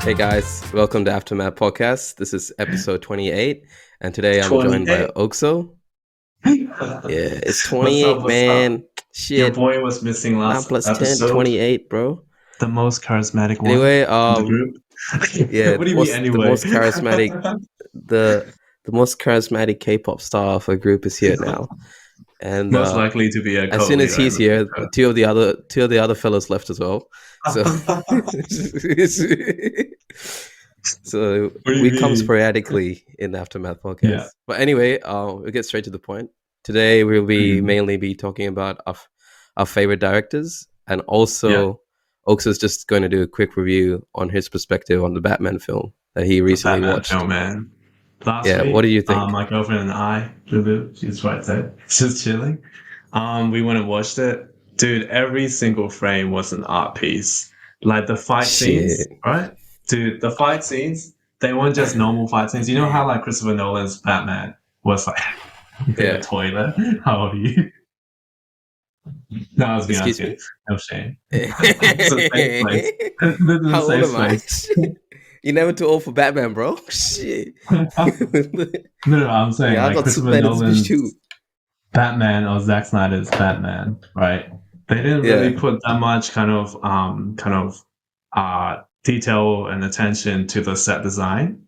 Hey guys, welcome to Aftermath Podcast. This is episode 28, and today I'm joined by 28. Oxo. Yeah, it's 28, What's up? man. Your Shit, boy was missing 9 last plus 10, episode. 28, bro. The most charismatic one Anyway, in the group. yeah, What do you mean the anyway? most charismatic, the most charismatic K-pop star of a group is here now, and Most likely to be a as soon as co-leader in he's the here, group. two of the other fellows left as well. So, so What do you we come mean? sporadically in Aftermath Podcast. Yeah. But anyway, we'll get straight to the point. Today we'll be mainly be talking about our favorite directors, and also Oaks is just going to do a quick review on his perspective on the Batman film that he recently watched. Film, man. Last Yeah, week, what do you think? my girlfriend and I, Lulu, she's right there, she's chilling. We went and watched it. Dude, every single frame was an art piece. Like the fight scenes, right? Dude, the fight scenes, they weren't just normal fight scenes. You know how like Christopher Nolan's Batman was like in a toilet? How old are you? No, I was being honest. No shame. It's a safe place. How old am I? You're never too old for Batman, bro. Shit. No, I'm saying like Christopher Nolan's Batman or Zack Snyder's Batman, right? They didn't really put that much kind of detail and attention to the set design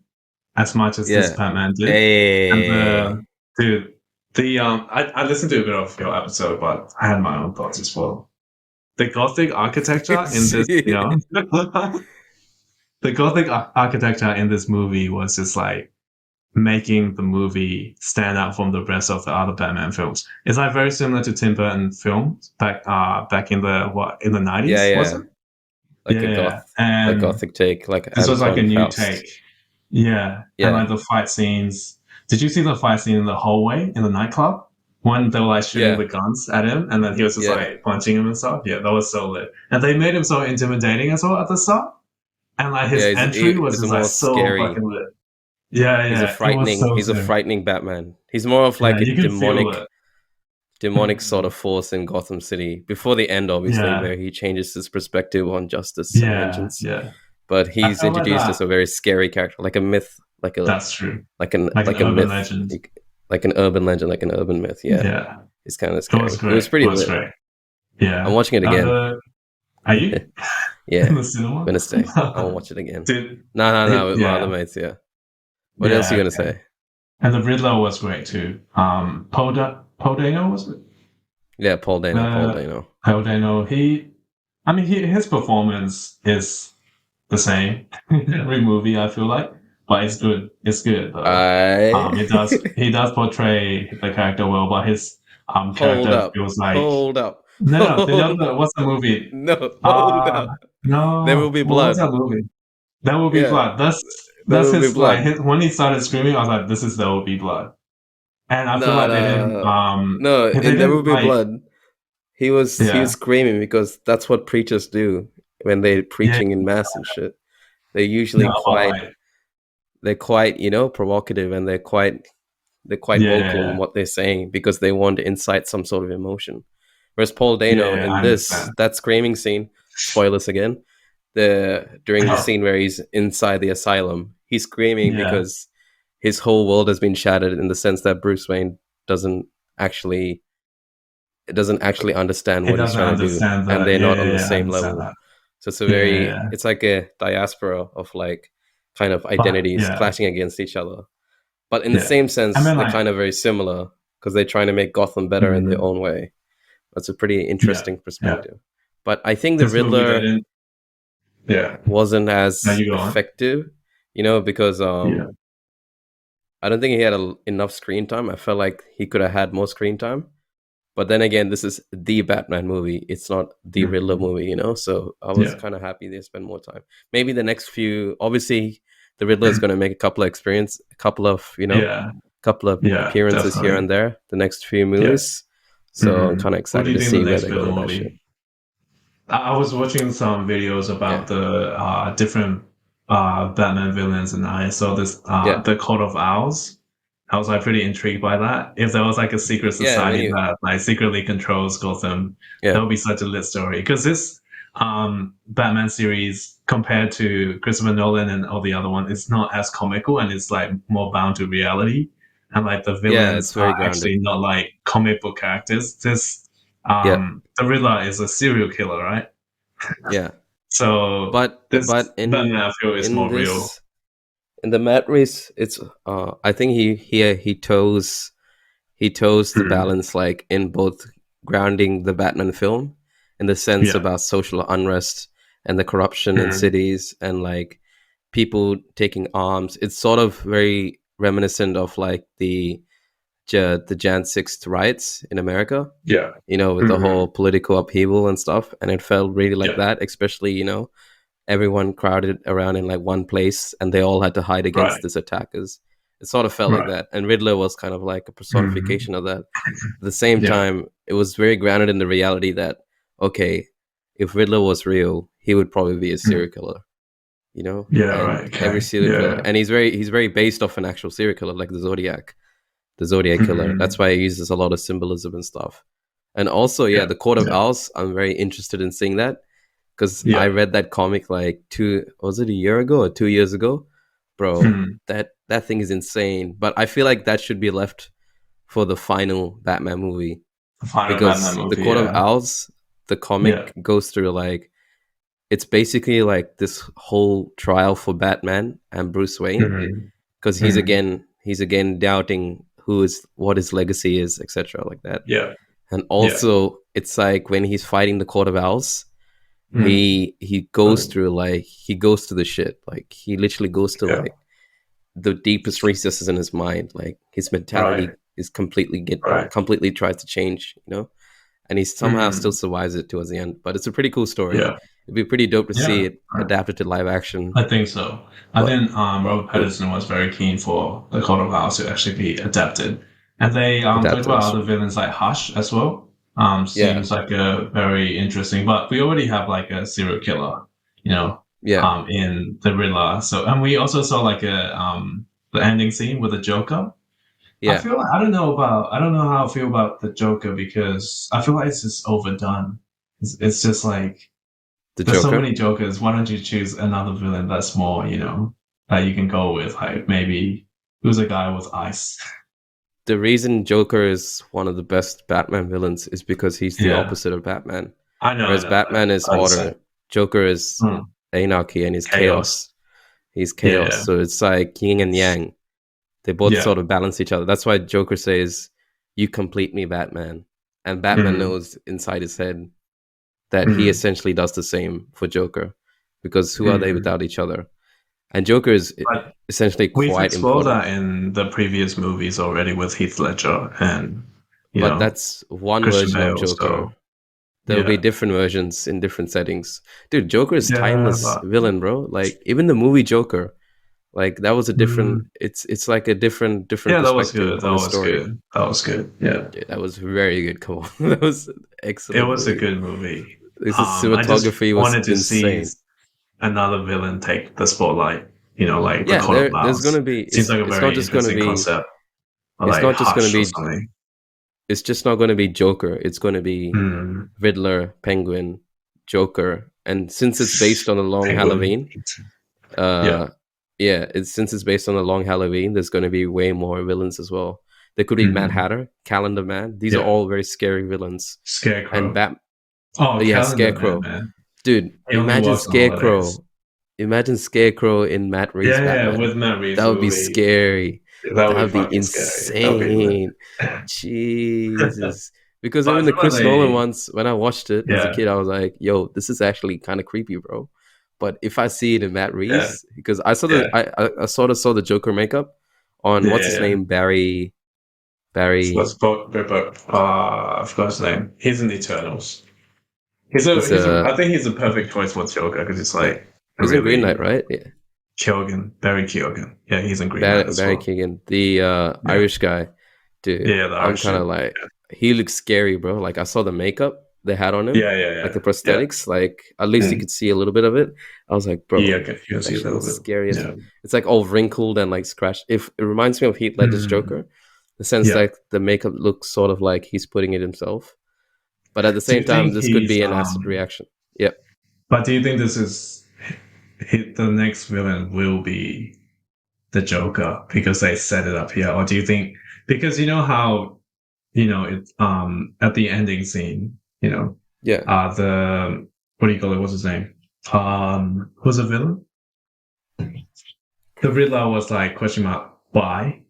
as much as this Batman did. And I listened to a bit of your episode, but I had my own thoughts as well. The Gothic architecture in this, the Gothic architecture in this movie was just like making the movie stand out from the rest of the other Batman films. It's like very similar to Tim Burton films back in the 90s, was it? Like a gothic take, like this was like a new take. Yeah. And like the fight scenes. Did you see the fight scene in the hallway in the nightclub? When they were like shooting the guns at him and then he was just like punching him and stuff. Yeah, that was so lit. And they made him so intimidating as well at the start. And like his entry was just like so scary. Fucking lit. Yeah. He's a frightening Batman. He's more of like a demonic sort of force in Gotham City before the end, obviously, where he changes his perspective on justice and vengeance. Yeah. But he's introduced as a very scary character, like a myth, that's true. Like an myth, legend. Like an urban legend, like an urban myth. Yeah. It's kind of scary. It was pretty lit. Great. Yeah. I'm watching it again. Are you? Yeah. In the cinema? Wednesday. I'll watch it again. Dude, no, with my other mates, yeah. What else are you going to say? And the Riddler was great too. Paul Dano, was it? Yeah, Paul Dano. Paul Dano. His performance is the same in every movie, I feel like. But it's good. It's good. He does portray the character well, but his character feels like... Hold up. No, what's the movie? No, hold up. No. There Will Be Blood. What's that movie? There Will Be Blood. That's his like when he started screaming, I was like, "This is There Will Be Blood," and I feel like they didn't. In There Will Be Blood, he was screaming because that's what preachers do when they're preaching in mass and shit. They're usually they're quite provocative, and they're quite vocal in what they're saying because they want to incite some sort of emotion. Whereas Paul Dano in that screaming scene, spoilers again, during the scene where he's inside the asylum, he's screaming because his whole world has been shattered in the sense that Bruce Wayne doesn't actually understand what he's trying to do, and they're not on the same level. So it's a very it's like a diaspora of like kind of identities clashing against each other, but in the same sense they're kind of very similar because they're trying to make Gotham better in their own way. That's a pretty interesting perspective. But I think the Riddler wasn't as effective, because I don't think he had enough screen time. I felt like he could have had more screen time. But then again, this is the Batman movie. It's not the Riddler movie, So I was kind of happy they spent more time. Maybe the next few, obviously, the Riddler is going to make a couple of appearances definitely. Here and there. The next few movies. So I'm kind of excited to see where they go with that shit. I was watching some videos about the different Batman villains, and I saw this the Court of Owls. I was like pretty intrigued by that. If there was like a secret society that like secretly controls Gotham, that would be such a lit story. Because this Batman series compared to Christopher Nolan and all the other one, it's not as comical and it's like more bound to reality. And like the Yeah, villains it's are very grounded. actually not like comic book characters. This Yeah, the Riddler is a serial killer, right? yeah. So this But Batman I feel is in more real. this in the Matt race, it's I think he toes the Mm. balance, like in both grounding the Batman film in the sense Yeah. about social unrest and the corruption in Mm. cities and like people taking arms. It's sort of very reminiscent of like the Jan 6th riots in America, Yeah. with the Mm. whole political upheaval and stuff. And it felt really like Yeah. that, especially, everyone crowded around in like one place and they all had to hide Right. against these attackers. It sort of felt like Right. that. And Riddler was kind of like a Mm. personification of that. At the same Yeah. time, it was very grounded in the reality that, okay, if Riddler was real, he would probably be a Mm. serial killer, Yeah. and Right. every Okay. serial killer, Yeah. and he's very based off an actual serial killer, like the Zodiac killer. That's Mm. why he uses a lot of symbolism and stuff. And also, yeah, Yeah. the Court of Yeah. Owls. I'm very interested in seeing that because I Yeah. read that comic like was it a year ago or 2 years ago, bro? Mm. That thing is insane. But I feel like that should be left for the final Batman movie The final Batman because the movie. Court of Yeah. Owls, the Yeah. comic goes through like it's basically like this whole trial for Batman and Bruce Wayne Mm. because Mm. he's again doubting what his legacy is, etc., like that. Yeah. And Yeah. also, it's like when he's fighting the Court of Owls, Mm. he goes through like he goes to the shit, like he literally goes to Yeah. like the deepest recesses in his mind, like his Right. mentality is Right. completely tries to change, and he somehow still Mm. survives it towards the end. But it's a pretty cool story. Yeah. It'd be pretty dope to see Yeah. it Right. adapted to live action. I think so. I But think Robert yeah, Pattinson was very keen for the Court of Owls to actually be adapted, and they talked adapted, about that's other true. villains like Hush as well. Yeah, Seems like a very interesting, but we already have like a serial killer, yeah, in the Riddler. So, and we also saw like the ending scene with the Joker. I yeah. feel like I don't know how I feel about the Joker because I feel like it's just overdone. It's just like The there's so Joker. many Jokers. Why don't you choose another villain that's more, that you can go with? Like maybe who's a guy with ice? The reason Joker is one of the best Batman villains is because he's the Yeah, opposite of Batman. I Whereas know. Batman is I understand. order, Joker is Hmm. anarchy and he's Chaos. chaos. He's chaos. Yeah, So it's like yin and yang. They both yeah. sort of balance each other. That's why Joker says, "You complete me, Batman." And Batman Mm, knows inside his head that he mm, essentially does the same for Joker because who are they mm. without each other? And Joker is But essentially we've quite explored important. that in the previous movies already with Heath Ledger and But that's one Christian version of Bale. So Joker. There'll be yeah, different versions in different settings. Dude, Joker is yeah, timeless but villain, bro. Like even the movie Joker, like that was a different. mm, It's like a different yeah, that was perspective good. on That the was story. good. That was good. Yeah. Dude, that was very good. Come on, that was an It excellent was a movie. good movie. This I just cinematography was wanted to see insane. another villain take the spotlight. Like the Yeah, Court of there's gonna Owls. be. Seems like a It's not very just gonna interesting be. concept, or It's like not just gonna Hush or be. something. It's just not gonna be Joker. It's gonna be Hmm. Riddler, Penguin, Joker, and since it's based on a long Penguin. Halloween, Yeah. uh, yeah, since it's based on a long Halloween, there's going to be way more villains as well. There could be Mad Hmm. Hatter, Calendar Man. These are Yeah. all very scary villains. And Scarecrow. Oh, Yeah, Calendar Man, Scarecrow, man. dude. He only works on holidays. Imagine Scarecrow in Matt Reeves' Yeah, Batman. with Matt Reeves, That it would would be be scary. that That would be would be fucking scary. That would be lit. insane. Jesus. Because But I even the feel like Chris Nolan ones, when I watched it as a yeah, kid, I was like, "Yo, this is actually kind of creepy, bro." But if I see it in Matt yeah, Reeves, because I saw yeah, I sort of saw the Joker makeup on what's his yeah. name, So Barry. that's I forgot his name. He's in Eternals. He's I think he's a perfect choice for Joker because it's yeah, like a he's in Green really Knight, right? Yeah, Barry Keoghan. Yeah, he's in Green Knight as Barry well. Keoghan, the Yeah, Irish guy, dude. yeah, the I'm Irish kind of dude. like, he looks scary, bro. Like I saw the makeup they had on him, Yeah, yeah, like yeah, the yeah. prosthetics. Like at least you Mm. could see a little bit of it. I was like, Yeah, bro, okay, you can this see a actually little looks bit. scary as. Yeah. It's like all wrinkled and like scratched. If it reminds me of Heath Ledger's Mm. Joker, the sense Yeah. that the makeup looks sort of like he's putting it himself. But at the Do same you time, think this could he's be an acid reaction. Yep. But do you think this is the next villain will be the Joker because they set it up here, or do you think because you know how it at the ending scene, Yeah. The what do you call it? What's his name? Who's the villain? The Riddler was like question mark why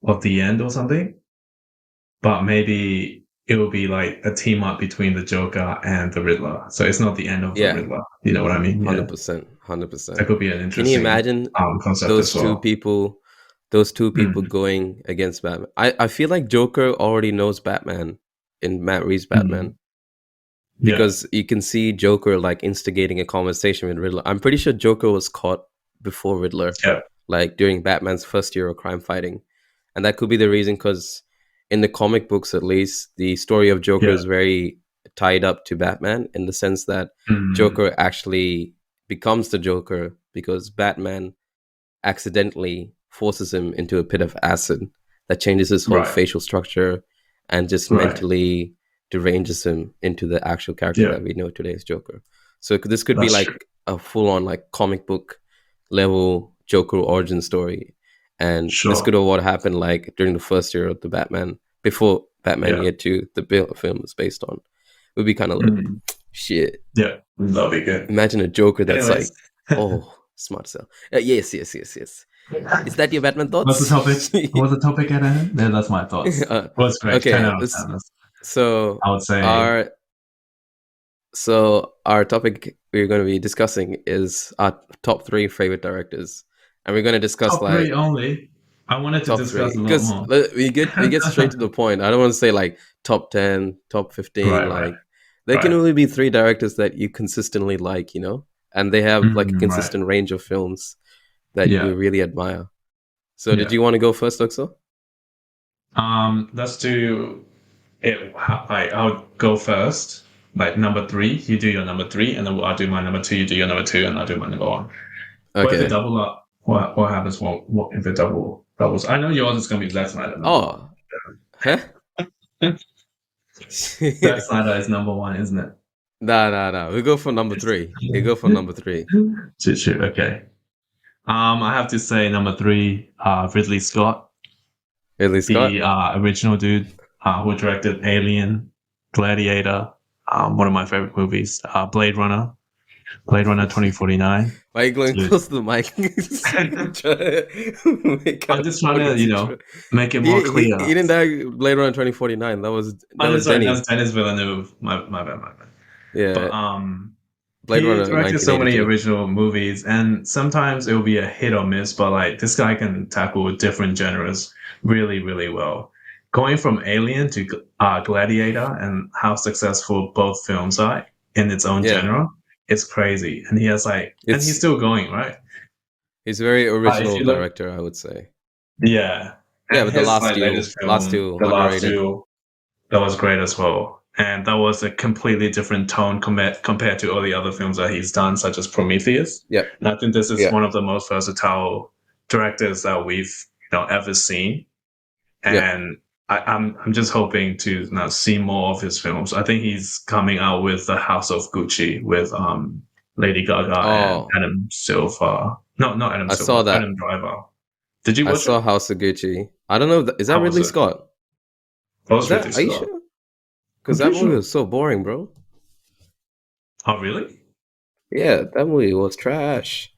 of the end or something, but maybe it will be like a team up between the Joker and the Riddler, so it's not the end of the Riddler. You know what I mean? 100%. That could be an Can you interesting imagine concept those as well. those two people going against Batman? I feel like Joker already knows Batman in Matt Reeves' Batman. Because you can see Joker like instigating a conversation with Riddler. I'm pretty sure Joker was caught before Riddler, like during Batman's first year of crime fighting. And that could be the reason, because in the comic books, at least, the story of Joker is very tied up to Batman in the sense that Joker actually becomes the Joker because Batman accidentally forces him into a pit of acid that changes his whole facial structure and just mentally deranges him into the actual character that we know today as Joker. So this could be like a full-on like comic book level Joker origin story, and this could have what happened like during the first year of the Batman, before Batman Year 2, the film is based on. It would be kind of like shit. Yeah, that'll be good. Imagine a Joker that's like, oh, smart cell. Yes. Is that your Batman thoughts? What's the topic at hand? Yeah, that's my thoughts. What's great? Okay, 10 out of 10. So I would say our topic we're going to be discussing is our top 3 favorite directors, and we're going to discuss top 3 only. I wanted to discuss 3, a lot more. We get straight to the point. I don't want to say like top 10, top 15. There can only be 3 directors that you consistently like, and they have like a consistent range of films that you really admire. So did you want to go first, Oxo? Let's do it. I'll go first. Like number 3, you do your number 3, and then I'll do my number 2. You do your number 2, and I'll do my number 1. Okay. But if it double up, what happens? What if it doubles? I know yours is gonna be Zack Snyder. Oh, huh? Zack Snyder is number 1, isn't it? No. We go for number 3. True. Okay. I have to say number 3, Ridley Scott. The original dude who directed Alien, Gladiator, one of my favorite movies, Blade Runner 2049. Why are you going close to the mic? I'm just trying to, make it more clear. He didn't die Blade Runner 2049. That was Denis Villeneuve. My bad. Yeah. But Blade Runner directed so many original movies, and sometimes it will be a hit or miss, but like this guy can tackle different genres really, really well. Going from Alien to Gladiator, and how successful both films are in its own genre, it's crazy. And he has and he's still going, right? He's a very original director, I would say. Yeah. Yeah, but the last two, that was great as well. And that was a completely different tone compared to all the other films that he's done, such as Prometheus. Yeah. And I think this is one of the most versatile directors that we've ever seen. And I'm just hoping to see more of his films. I think he's coming out with The House of Gucci with Lady Gaga and Adam Silver. No, not Adam Silver. I saw that. Adam Driver. Did you watch I saw House of Gucci. I don't know. Is that Ridley Scott? Are you sure? Because that movie was so boring, bro. Oh, really? Yeah, that movie was trash.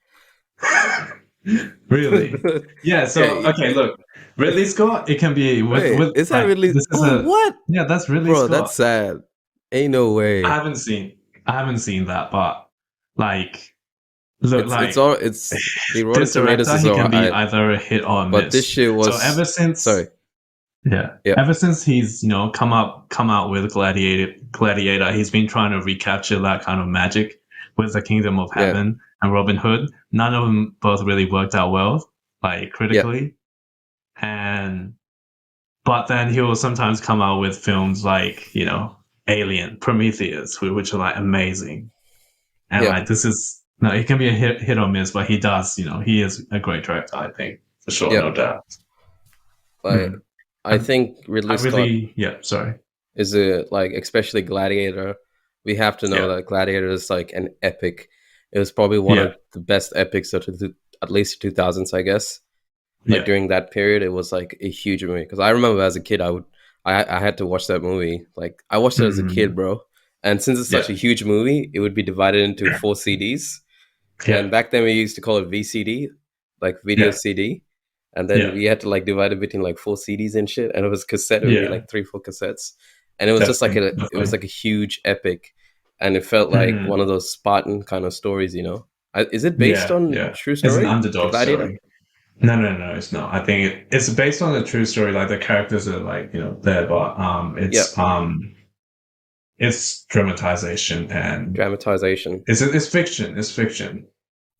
Really? Yeah, so, okay, look. Ridley Scott, it can be with is that Ridley Scott? What? Yeah, that's Ridley Scott. Bro, that's sad. Ain't no way. I haven't seen that, but like look, it's the Rotten Tomatoes is can be either a hit or a miss. But this shit was ever since ever since he's come out with Gladiator, he's been trying to recapture that kind of magic with The Kingdom of Heaven and Robin Hood. None of them both really worked out well, like critically. But then he will sometimes come out with films like Alien, Prometheus, which are like amazing. And like this is it can be a hit or miss, but he does, he is a great director, I think, for sure, no doubt. But I think Ridley Scott sorry. is especially Gladiator. we have to know Yeah. that Gladiator is like an epic. It was probably one Yeah. of the best epics of at least 2000s, I guess. Like Yeah. during that period, it was like a huge movie. Because I remember as a kid, I had to watch that movie. Like I watched it as a kid, Mm, bro. And since it's such yeah. a huge movie, it would be divided into four CDs. Yeah. And back then we used to call it VCD, like video Yeah. CD. And then Yeah. we had to like divide it between like four CDs and shit. And it was cassette. It would be Yeah. like three, four cassettes. And it was just like Definitely. it was Definitely. like a huge epic. And it felt like one Mm, of those Spartan kind of stories, you know? Is it based yeah. on Yeah. true It's an story? The underdog Gladiator? story. No, no, no, it's not. I think it's based on a true story. Like the characters are like, there, but Yep. it's dramatization and Dramatization. it's fiction. It's fiction.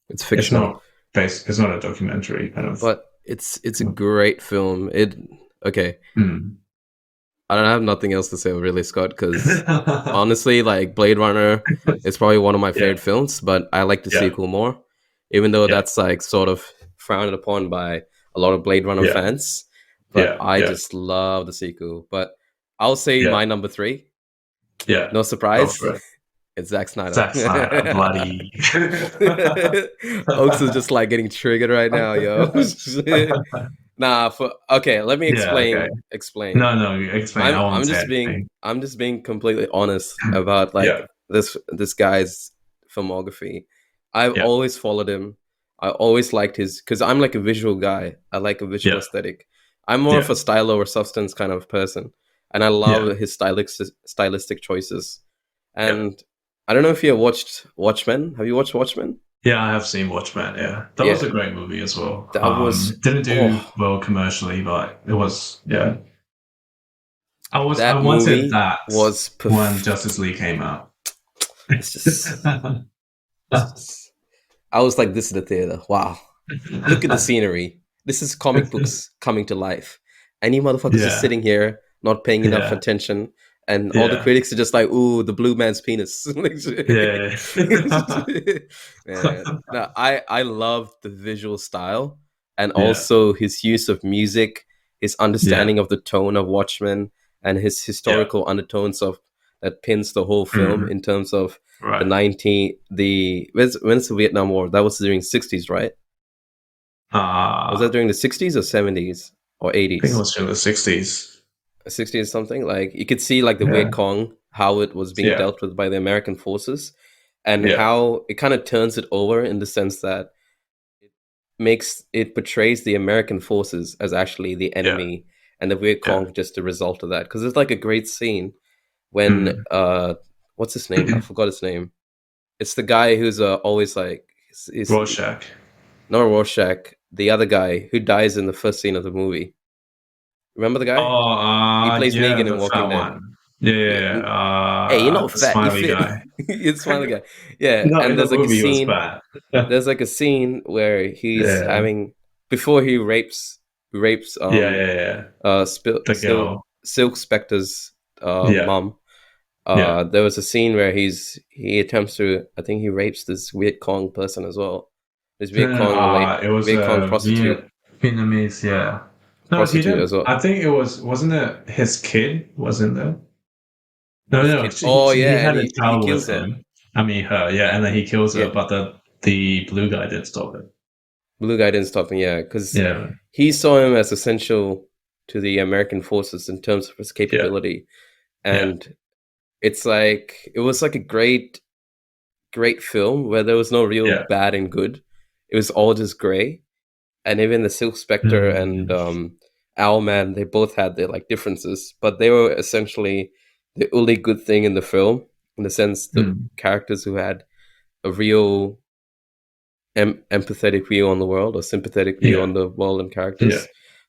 It's It's fictional. not based. It's not a documentary kind of. But it's a great film. It okay. Mm. I don't have nothing else to say really, Scott, because honestly, like Blade Runner is probably one of my Yeah. favorite films, but I like the Yeah. sequel more. Even though Yeah. that's like sort of frowned upon by a lot of Blade Runner Yeah. fans. But Yeah. I Yeah. just love the sequel. But I'll say Yeah. my number three. Yeah. No Go surprise. for it. It's Zack Snyder. Zack Snyder, bloody. Oaks is just like getting triggered right now, yo. Nah, for okay, let me Yeah. Okay. explain. No, no. Explain. I won't say anything. I'm just being completely honest about Yeah. like this guy's filmography. I've Yeah. always followed him. I always liked his because I'm like a visual guy. I like a visual Yeah. aesthetic. I'm more of Yeah. a style over substance kind of person, and I Yeah. love his stylistic choices. Yeah. And I don't know if you have watched Watchmen. Have you watched Watchmen? Yeah, I have seen Watchmen. Yeah, that was Yeah, a great movie as well. that was Didn't do oh well commercially, but it was. Yeah, I that wanted movie that was when Justice League came out. it's just it's just I was like, this is the theater. Wow. Look at the scenery. This is comic books coming to life. And you motherfuckers just Yeah, sitting here, not paying enough yeah, attention. And all the yeah, critics are just like, ooh, the blue man's penis. yeah, Man. No, I love the visual style and yeah, also his use of music, his yeah, understanding of the tone of Watchmen, and his yeah. historical undertones of that pins the whole film Mm, in terms of the right. 19 the when's the Vietnam War? That was during 60s, right? Was that I during the 60s or 70s or think it 80s? was in the 60s. 60s something. Like you could see like the Yeah, Viet Cong, how it was being yeah, dealt with by the American forces, and yeah. how it kind of turns it over in the sense that it portrays the American forces as actually the Yeah, enemy and the Viet yeah. Cong just a result of that. Because it's like a great scene when Mm. what's his name? I forgot his name. It's the guy who's always like is Rorschach. not Rorschach, the other guy who dies in the first scene of the movie. Remember the guy? Oh, He plays yeah, Negan the in Walking fat Dead. one. Yeah, yeah, Yeah. yeah. Hey, you're not The fat. You smiley fit. guy. You're the smiling guy. Yeah, No, in and the movie he was fat. Yeah, There's like a scene where he's yeah, having before he rapes yeah, yeah. The girl. Silk Spectre's Yeah, mom. yeah. There was a scene where he attempts to, I think he rapes this Viet Cong person as well. This No, no, no, it was Viet Cong a Vietnamese. Yeah. No, he prostitute didn't. as well. I think it wasn't it his kid? Wasn't there? No, His no. kid. Oh He yeah, and had a he child with kills her. him. I mean, her. Yeah, and then he kills her, Yeah, but the blue guy did stop it. blue guy didn't stop him. Yeah, because Yeah, he saw him as essential to the American forces in terms of his yeah, capability, yeah. and it's like it was like a great film where there was no real Yeah. bad and good. It was all just gray, and even the Silk Spectre and Mm, Owlman, they both had their like differences, but they were essentially the only good thing in the film, in the sense the mm, characters who had a real empathetic view on the world or sympathetic view yeah, on the world and yeah, characters.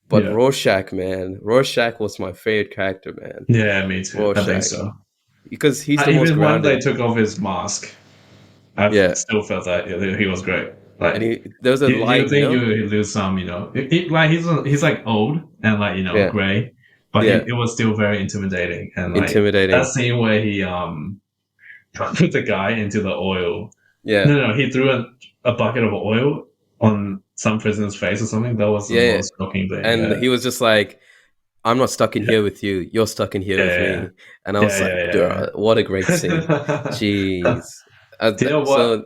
But yeah. Rorschach, man, Rorschach was my favorite character, man. Yeah, me too. I think Rorschach, so. because he's the most Even when they grounded. took off his mask, I Yeah, still felt that he was great. and Like there was a you line, you think you know. lose some, like he's like old and like Yeah, gray, but yeah, it was still very intimidating. And like that intimidating. scene where he put the guy into the oil. Yeah, No, he threw a bucket of oil on some prisoner's face or something. That was the yeah, yeah. most shocking thing. And Yeah, he was just like, I'm not stuck in here with you. You're stuck in here with yeah, me. And I was like, yeah. dude, what a great scene. Jeez. Do you know So what?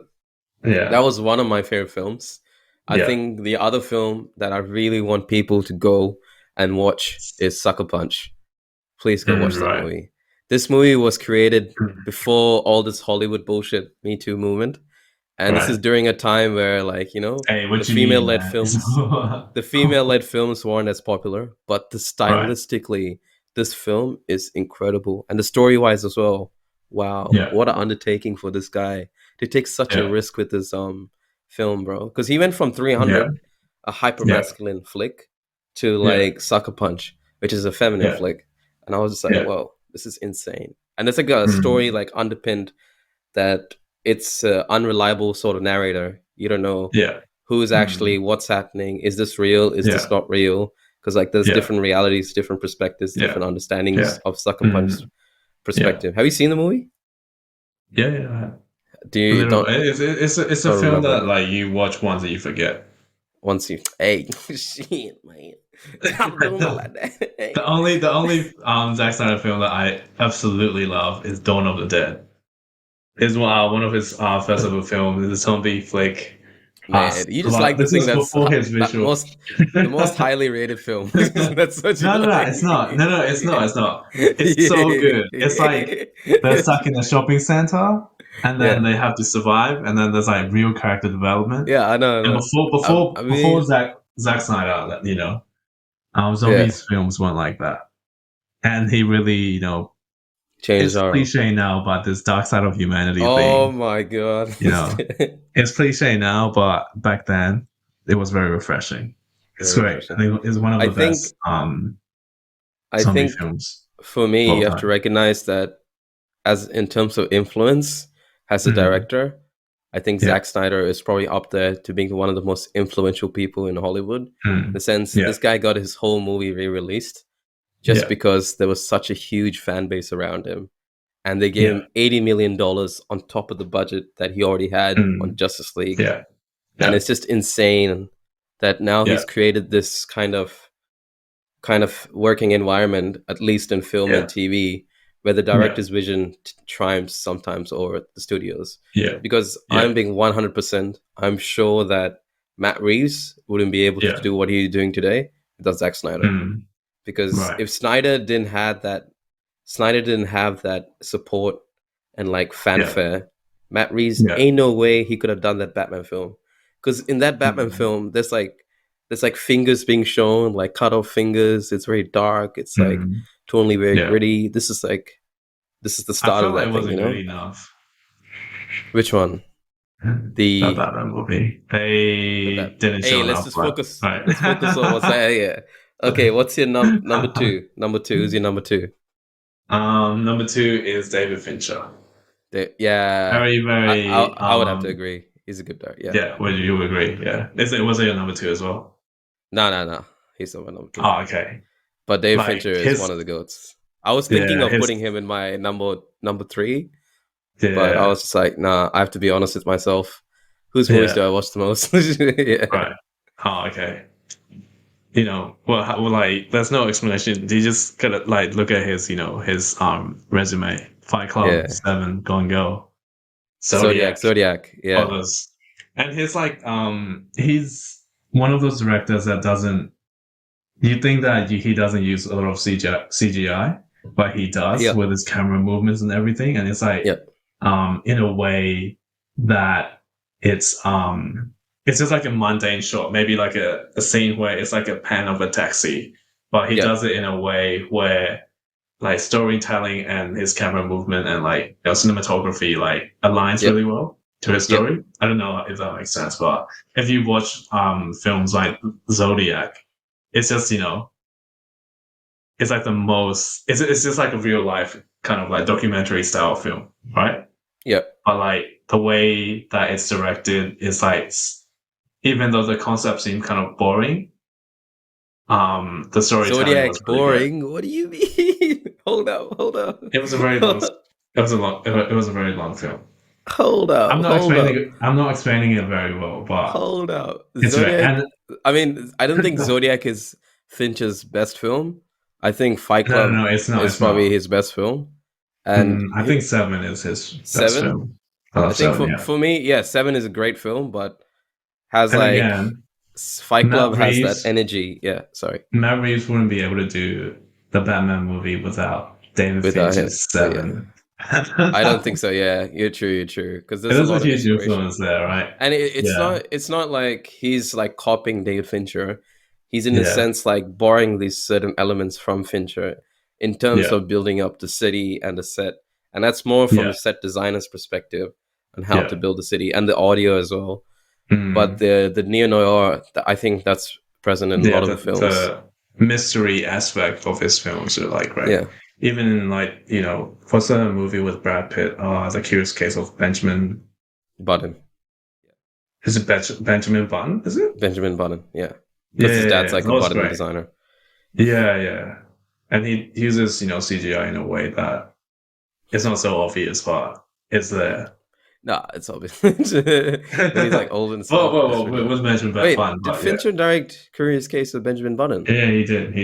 that Yeah, was one of my favorite films. I yeah. think the other film that I really want people to go and watch is Sucker Punch. Please go watch that Right. movie. This movie was created Mm, before all this Hollywood bullshit Me Too movement. And this is right. during a time where, like, Hey, the what you female mean, led man? films weren't as popular, but Right. stylistically, this film is incredible. And the story wise as well. Wow, Yeah. what an undertaking for this guy to take such a Yeah. risk with this film, bro. Because he went from Yeah. 300, a hyper Yeah. masculine flick, to Yeah. like Sucker Punch, which is a feminine Yeah. flick. And I was just like, Yeah. whoa, this is insane. And it's like a story Mm, like underpinned that it's an unreliable sort of narrator. You don't know yeah. who's Mm, actually what's happening. Is this real? Is this yeah. not real? Because like there's Yeah. different realities, different perspectives, Yeah. different understandings Yeah. of Sucker Punch's Mm, yeah. perspective. Have you seen the movie? Yeah. Yeah. Do you Little, don't it's a don't film remember that it? like you watch once and you forget. Once you hey shit man, I'm doing it like that. The Hey. only Zack Snyder film that I absolutely love is Dawn of the Dead. Is one of his festival films. It's a zombie flick. Man, you just But like to this think is that's before his that visual. most the most highly rated film. That's what you No, like. it's not. No, it's not. It's not. It's so good. It's like they're Yeah. stuck in a shopping center, and then Yeah. they have to survive, and then there's like real character development. Yeah, I know, I And know. I before mean, Zack Snyder, yeah, zombies films weren't like that, and he really, change it's genre. cliche now, but this dark side of humanity Oh thing, my god. you know, it's cliche now, but back then it was very refreshing. It's Very great. I refreshing. think it's one of I the think best I zombie think films for of me, all you have to time. recognize that as in terms of influence as a Mm, director, I think yeah. Zack Snyder is probably up there to being one of the most influential people in Hollywood. In Mm, the sense, yeah. this guy got his whole movie re-released just Yeah. because there was such a huge fan base around him, and they gave Yeah. him $80 million on top of the budget that he already had on Mm, Justice League. yeah. And Yeah. it's just insane that now Yeah. he's created this kind of working environment, at least in film and Yeah. TV, where the Yeah. director's vision triumphs sometimes over the studios. Yeah. Because Yeah. I'm being 100%, I'm sure that Matt Reeves wouldn't be able to Yeah. do what he's doing today without Zack Snyder. Mm, Because right. if Snyder didn't have that support and like Yeah. fanfare, Matt Reeves Yeah. ain't no way he could have done that Batman film. Because in that Batman Mm, film, there's like fingers being shown, like cut off fingers. It's very dark. It's like mm, totally very yeah. gritty. This is the I start felt of like that it thing, you wasn't good know? enough. Which one? That The Batman movie. the They Batman. didn't Hey, show let's enough, just but focus. right. Let's focus on what's that. Yeah. Okay, what's your number two? Number two. Who's your number two? Number two is David Fincher. Yeah, Very, I, I very I would have to agree. He's a good director. Yeah. yeah, would you agree? Yeah. Was it your number two as well? No, no, no. He's not my number two. Oh, okay. But Dave Like Fincher is one his of the goats. I was thinking yeah, of his putting him in my number three, but I yeah, was just like, nah. I have to be honest with myself. Whose movies do yeah, I watch the most? Yeah, right. Oh, okay. Like, there's no explanation. You just gotta like look at his resume. Fight Club, yeah. Seven, Gone Girl, Zodiac, Zodiac, Zodiac. Yeah, others. And he's one of those directors that doesn't. You think that he doesn't use a lot of CGI, but he does yeah, with his camera movements and everything. And it's like, yeah, in a way that it's just like a mundane shot, maybe like a scene where it's like a pan of a taxi, but he yeah, does it in a way where like storytelling and his camera movement and like cinematography like aligns yeah, really well to his yeah. story. I don't know if that makes sense, but if you watch films like Zodiac, it's just it's like the most it's just like a real life kind of like documentary style film, right? Yeah. But like the way that it's directed is like, even though the concept seemed kind of boring, the storytelling was Zodiac really good. boring. What do you mean? Hold up, hold up, It was a very long. It was a very long film. hold up, hold up, I'm not explaining it very well, but hold up. it's very Zodiac. and I mean, I don't think Zodiac is Fincher's best film, I think Fight No, Club it's not. is It's probably not. his best film, and I think Seven is his best Seven. film. I I love think Seven, for yeah. for me, yeah, Seven is a great film, but has And like again, Fight Club Matt has that Reeves, energy. Yeah, sorry, Matt Reeves wouldn't be able to do the Batman movie without David without him. Fincher's Yeah, Seven. I don't think so. Yeah, you're true. You're true. Because there's a There's a lot of huge inspiration. influence there, right? And it's Yeah, not like he's like copying David Fincher. He's in a yeah, sense like borrowing these certain elements from Fincher in terms yeah, of building up the city and the set, and that's more from yeah, a set designer's perspective on how to yeah. build the city and the audio as well. But Mm. the neo noir, I think that's present in a Yeah, lot of the films. the mystery aspect of his films are like, right? Yeah, Even in like, what's the movie with Brad Pitt? The Curious Case of Benjamin. Button, Is it Benjamin Button? Is it? Benjamin Button. Yeah, Yeah, because yeah, his dad's yeah. like That a was button great. designer. Yeah, yeah. And he uses, CGI in a way that it's not so obvious, but it's there. Nah, it's obvious when he's like old and stuff. It's Well, really it old. was Benjamin Wait, Button, did but yeah. Fincher direct Curious Case of Benjamin Button? Yeah, he did.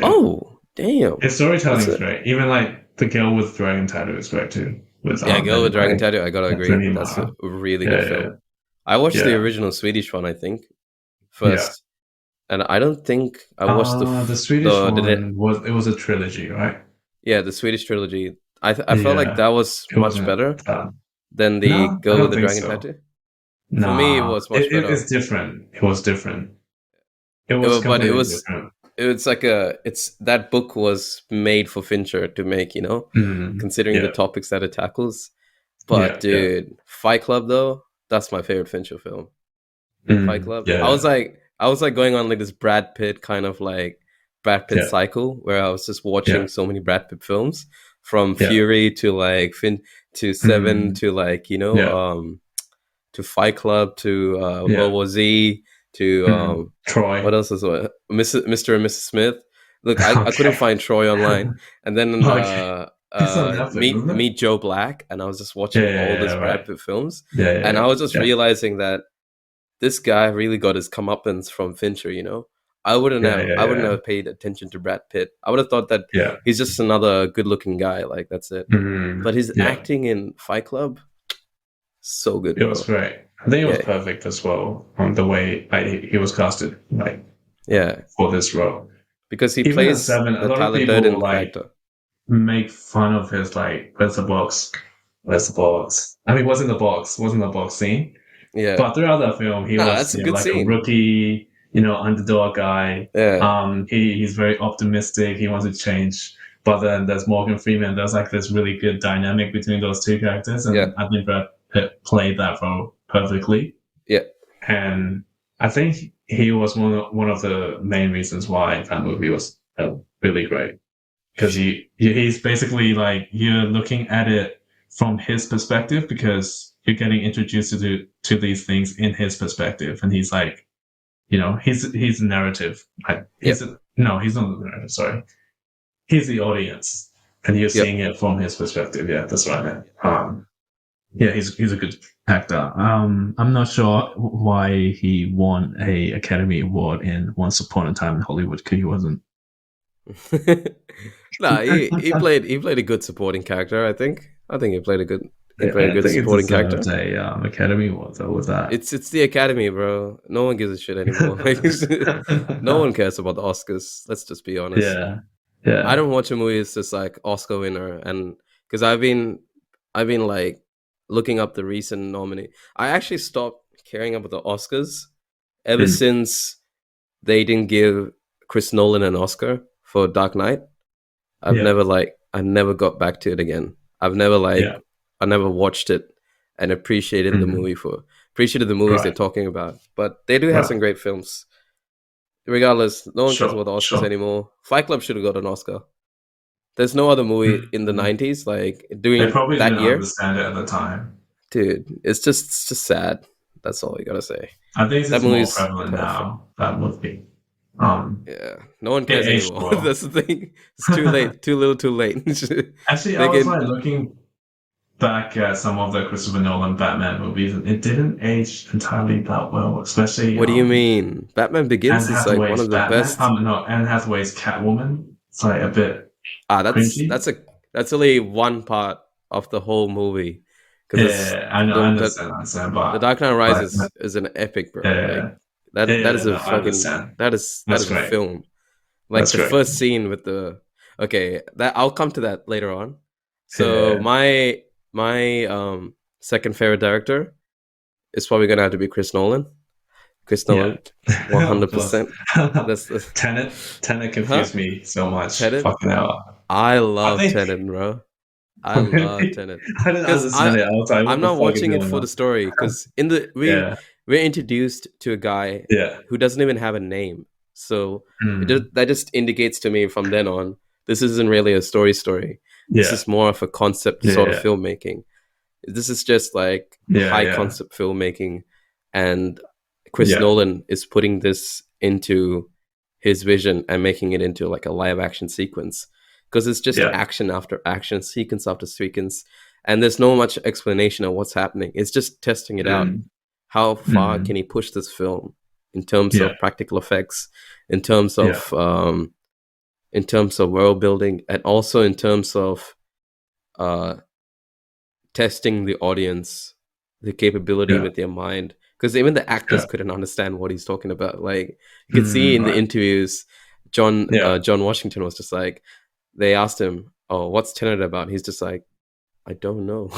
Oh, damn. His storytelling That's is it. great. Even like the girl with dragon tattoo is great too. With Yeah, Girl with Dragon Tattoo. I gotta agree. Rooney That's a Mara. really good Yeah, film. I watched the yeah, original Swedish one, I think, yeah. first, and I don't think I watched The Swedish the one was a trilogy, right? yeah, the Swedish trilogy. I felt like Yeah, that was it much wasn't. better than the No, I Girl with don't the think Dragon so. Tattoo. For me, it Nah, was much better. it's different. It was different. It was But completely different. it's like it's that book was made for Fincher to make, considering the Yeah, topics that it tackles. But yeah. dude, Fight Club though, that's my favorite Fincher film. Fight Club. Yeah, I was like going on like this Brad Pitt kind of like Brad Pitt yeah, cycle where I was just yeah, watching so many Brad Pitt films from yeah. Fury to like to Seven Mm, to like, yeah, to Fight Club to World yeah. War Z to what Troy. else is what Mr. and Mrs. Smith. Look, I couldn't Okay. find Troy online, and then Okay. It's on Netflix, isn't it? meet Joe Black, and I was just Yeah, watching all yeah, these right. Brad Pitt films, Yeah, and I yeah, was just yeah, realizing that this guy really got his comeuppance from Fincher. yeah, yeah, I wouldn't yeah, have paid attention to Brad Pitt. I would have thought that yeah. he's just another good-looking guy, like that's it. But his Yeah. acting in Fight Club, so good, It was bro. great. I think it was Yeah, perfect as well on the way he was casted, like yeah, for this role. because he Even in plays Seven, a the lot of Tyler people Durden like character. make fun of his like, where's the box? Where's the box? I mean, wasn't the box scene. Yeah, But throughout the film, he nah, was that's a good like a scene. rookie, underdog guy. Yeah, He's very optimistic. He wants to change. But then there's Morgan Freeman. There's like this really good dynamic between those two characters, yeah, and I think Brad Pitt played that role perfectly. yeah, And I think he was one of the main reasons why that movie was really great, because he's basically like you're looking at it from his perspective because you're getting introduced to these things in his perspective, and he's like, he's a narrative. Like yeah, he's not the narrative. Sorry, he's the audience, and you're yeah. seeing it from his perspective. Yeah, that's what I meant. Yeah, he's a good actor. I'm not sure why he won a Academy Award in Once Upon a Time in Hollywood, because he wasn't. Nah, he played a good supporting character. I think he Yeah, played a I good think it supporting character. deserved a Academy Award though with that. It's the Academy, bro. No one gives a shit anymore. No one cares about the Oscars. Let's just be honest. Yeah, I yeah. don't watch a movie. It's just like Oscar winner, and because I've been like looking up the recent nominee. I actually stopped caring about the Oscars ever Mm, since they didn't give Chris Nolan an Oscar for Dark Knight. yeah, I never got back to it again. I've never yeah. I never watched it and Mm, appreciated the movies they're right, talking about. But they do have some right. great films. Regardless, no one cares about Sure, the Oscars sure. anymore. Fight Club should have got an Oscar. There's no other movie in the Mm, '90s like they doing probably that didn't year, understand it at the time. dude. It's just sad. That's all you gotta say. I think That it's more movie's prevalent perfect. now. That movie. Um, Yeah, no one it cares aged anymore. well. That's the thing. It's too late. Too little. Too late. Actually, I they was can. like looking back at some of the Christopher Nolan Batman movies, and it didn't age entirely that well, especially What do you mean? Batman Anne Begins is like one Hathaway's of the Batman. best. No, Anne Hathaway's Catwoman. It's like a bit That's cringy. that's only one part of the whole movie, because Yeah, I know, I understand, the Dark Knight but Rises is an epic, bro. Like yeah, that is a no, I fucking understand. that That's is a great. film. Like That's the great. first scene with the okay, that I'll come to that later on. So Yeah, my second favorite director is probably gonna have to be Chris Nolan. Chris yeah, Nolan, one of hundred course. percent. That's the Tenet huh? confused me so much. Tenet. Fucking hell. I I love think Tenet, bro. I love really, Tenet I didn't because understand it. I was like, what I'm the not fuck is watching it going for on? the story. Because in the Yeah, we're introduced to a guy yeah, who doesn't even have a name, so mm, that just indicates to me from then on this isn't really a story. This yeah, is more of a concept sort of yeah, filmmaking. This is just like yeah, high yeah, concept filmmaking, and Chris yeah, Nolan is putting this into his vision and making it into like a live action sequence, because it's just yeah, action after action, sequence after sequence, and there's no much explanation of what's happening. It's just testing it out. mm, How far mm, can he push this film in terms yeah, of practical effects, in terms yeah, of world building, and also in terms of uh, testing the audience, the capability yeah, with their mind, because even the actors yeah, couldn't understand what he's talking about. Like you could see in the right, interviews, yeah, John Washington was just like, they asked him, "Oh, what's Tenet about?" He's just like, "I don't know."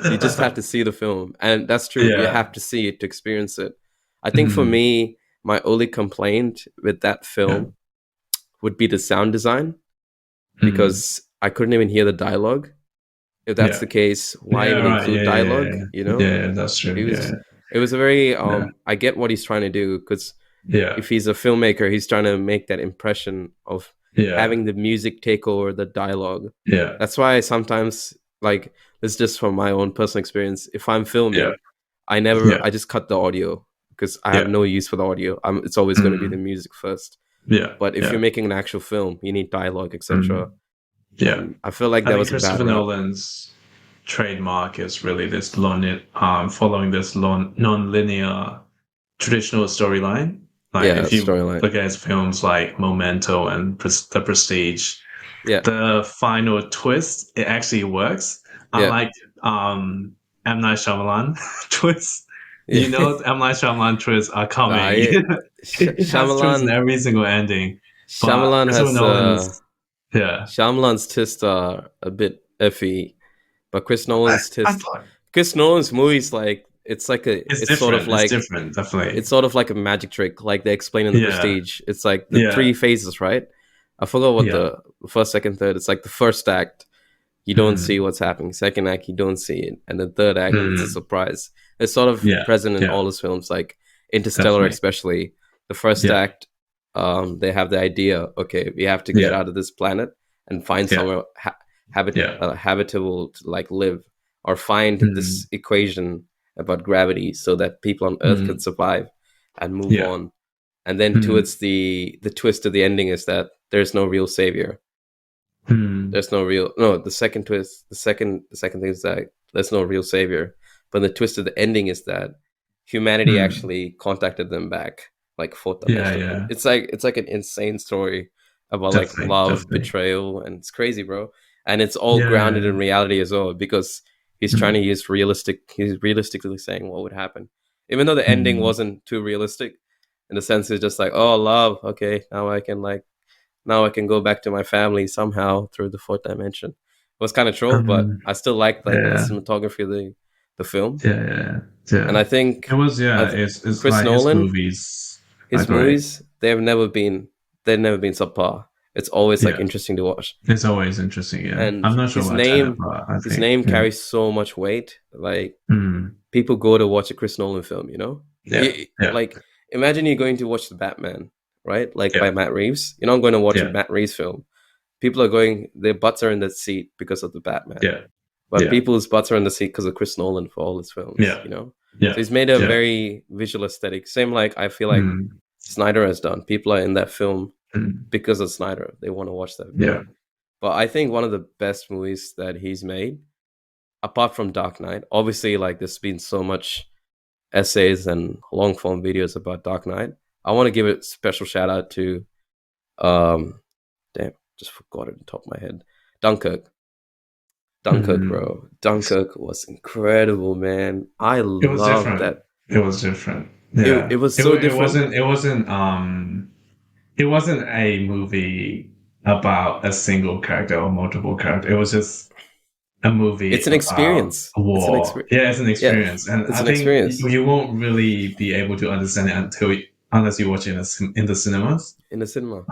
You just have to see the film, and that's true. You yeah, have to see it to experience it. I think for mm, me, my only complaint with that yeah, film would be the sound design, mm, because I couldn't even hear the dialogue. If that's yeah, the case, why yeah, even right, include yeah, yeah, dialogue? yeah, You yeah, know, yeah, that's true, it yeah, was it was a very yeah, I get what he's trying to do, because yeah, if he's a filmmaker, he's trying to make that impression of yeah, having the music take over the dialogue. yeah, That's why sometimes, like, this is just from my own personal experience. If I'm yeah, filming, yeah, I just cut the audio, because I have yeah, no use for the audio. It's always going to be the mm, music first. yeah, But if you're yeah, making an actual film, you need dialogue, etc. mm, yeah. And I feel like I that think was a bad Christopher route. Nolan's trademark is really this following this non-linear traditional storyline. Like Yeah, if you storyline. look at his films like Memento and The Prestige, Yeah, the final twist, it actually works. yeah. Unlike um M. Night Shyamalan twists. Yeah. You know M. Night Shyamalan twists are Nah, coming. It has twists in Shyamalan every single ending. But Shyamalan Christopher has Nolan's, yeah. Shyamalan's twists are a bit iffy, but I thought Chris Nolan's movies, like it's it's sort of different. It's like different, definitely. it's sort of like a magic trick, like they explain in the Yeah. Prestige. It's like the Yeah. three phases, right? I forgot what Yeah. the first, second, third. It's like the first act, you don't see Mm, what's happening. Second act, you don't see it, and the third act, it's a mm, surprise. It's sort of yeah. present in Yeah. all his films, like Interstellar, Definitely. especially. The first Yeah. act, they have the idea, okay, we have to get Yeah. out of this planet and find Yeah. somewhere Yeah. habitable to like live, or find Mm, this equation about gravity so that people on Earth can mm, survive and move yeah. on. And then Mm, towards the twist of the ending is that there's no real savior. mm, There's no real no. The second twist, the second thing is that there's no real savior. But the twist of the ending is that humanity mm. actually contacted them back, like fourth Yeah. dimension. And Yeah. it's like an insane story about like Definitely. love, Definitely. betrayal, and it's crazy, bro. And it's all grounded Yeah. in reality as well, because he's trying to Mm, use realistic. He's realistically saying what would happen, even though the ending mm, wasn't too realistic. In the sense, it's just like, oh, love. Okay, now I can go back to my family somehow through the fourth dimension. It was kind of troll, but um, I still liked like the yeah. cinematography of the film. Yeah. Yeah. And Yeah. I It think was. I Yeah. th- It's Chris like his Nolan, movies are his great. movies, they've never been subpar. It's always like Yeah. interesting to watch, It's always interesting. Yeah. and I'm not sure about Tenet, but I his think. name Yeah. carries so much weight. Like Mm, people go to watch a Chris Nolan film, you know? yeah. Yeah. Like imagine you're going to watch the Batman, right? Like Yeah. by Matt Reeves. You're not going to watch a Yeah. Matt Reeves film. People are going, their butts are in the seat because of the Batman, Yeah. but Yeah. people's butts are in the seat because of Chris Nolan for all his films, Yeah. you know? So Yeah. he's made a Yeah. very visual aesthetic. Same like I feel like Mm, Snyder has done. People are in that film mm, because of Snyder. They want to watch that yeah. film. But I think one of the best movies that he's made, apart from Dark Knight, obviously like there's been so much essays and long form videos about Dark Knight. I want to give a special shout out to um Damn, just forgot it on the top of my head. Dunkirk, bro. Dunkirk was incredible, man. I It was loved different. that. It was different. It Yeah. was It, so wa- it different. wasn't it wasn't it wasn't a movie about a single character or multiple characters. It was just a movie It's an about experience. a It's an war. experience. Yeah, it's an Yeah, experience, and it's I an think experience you won't really be able to understand it unless you watch it in the cinemas. in the cinema.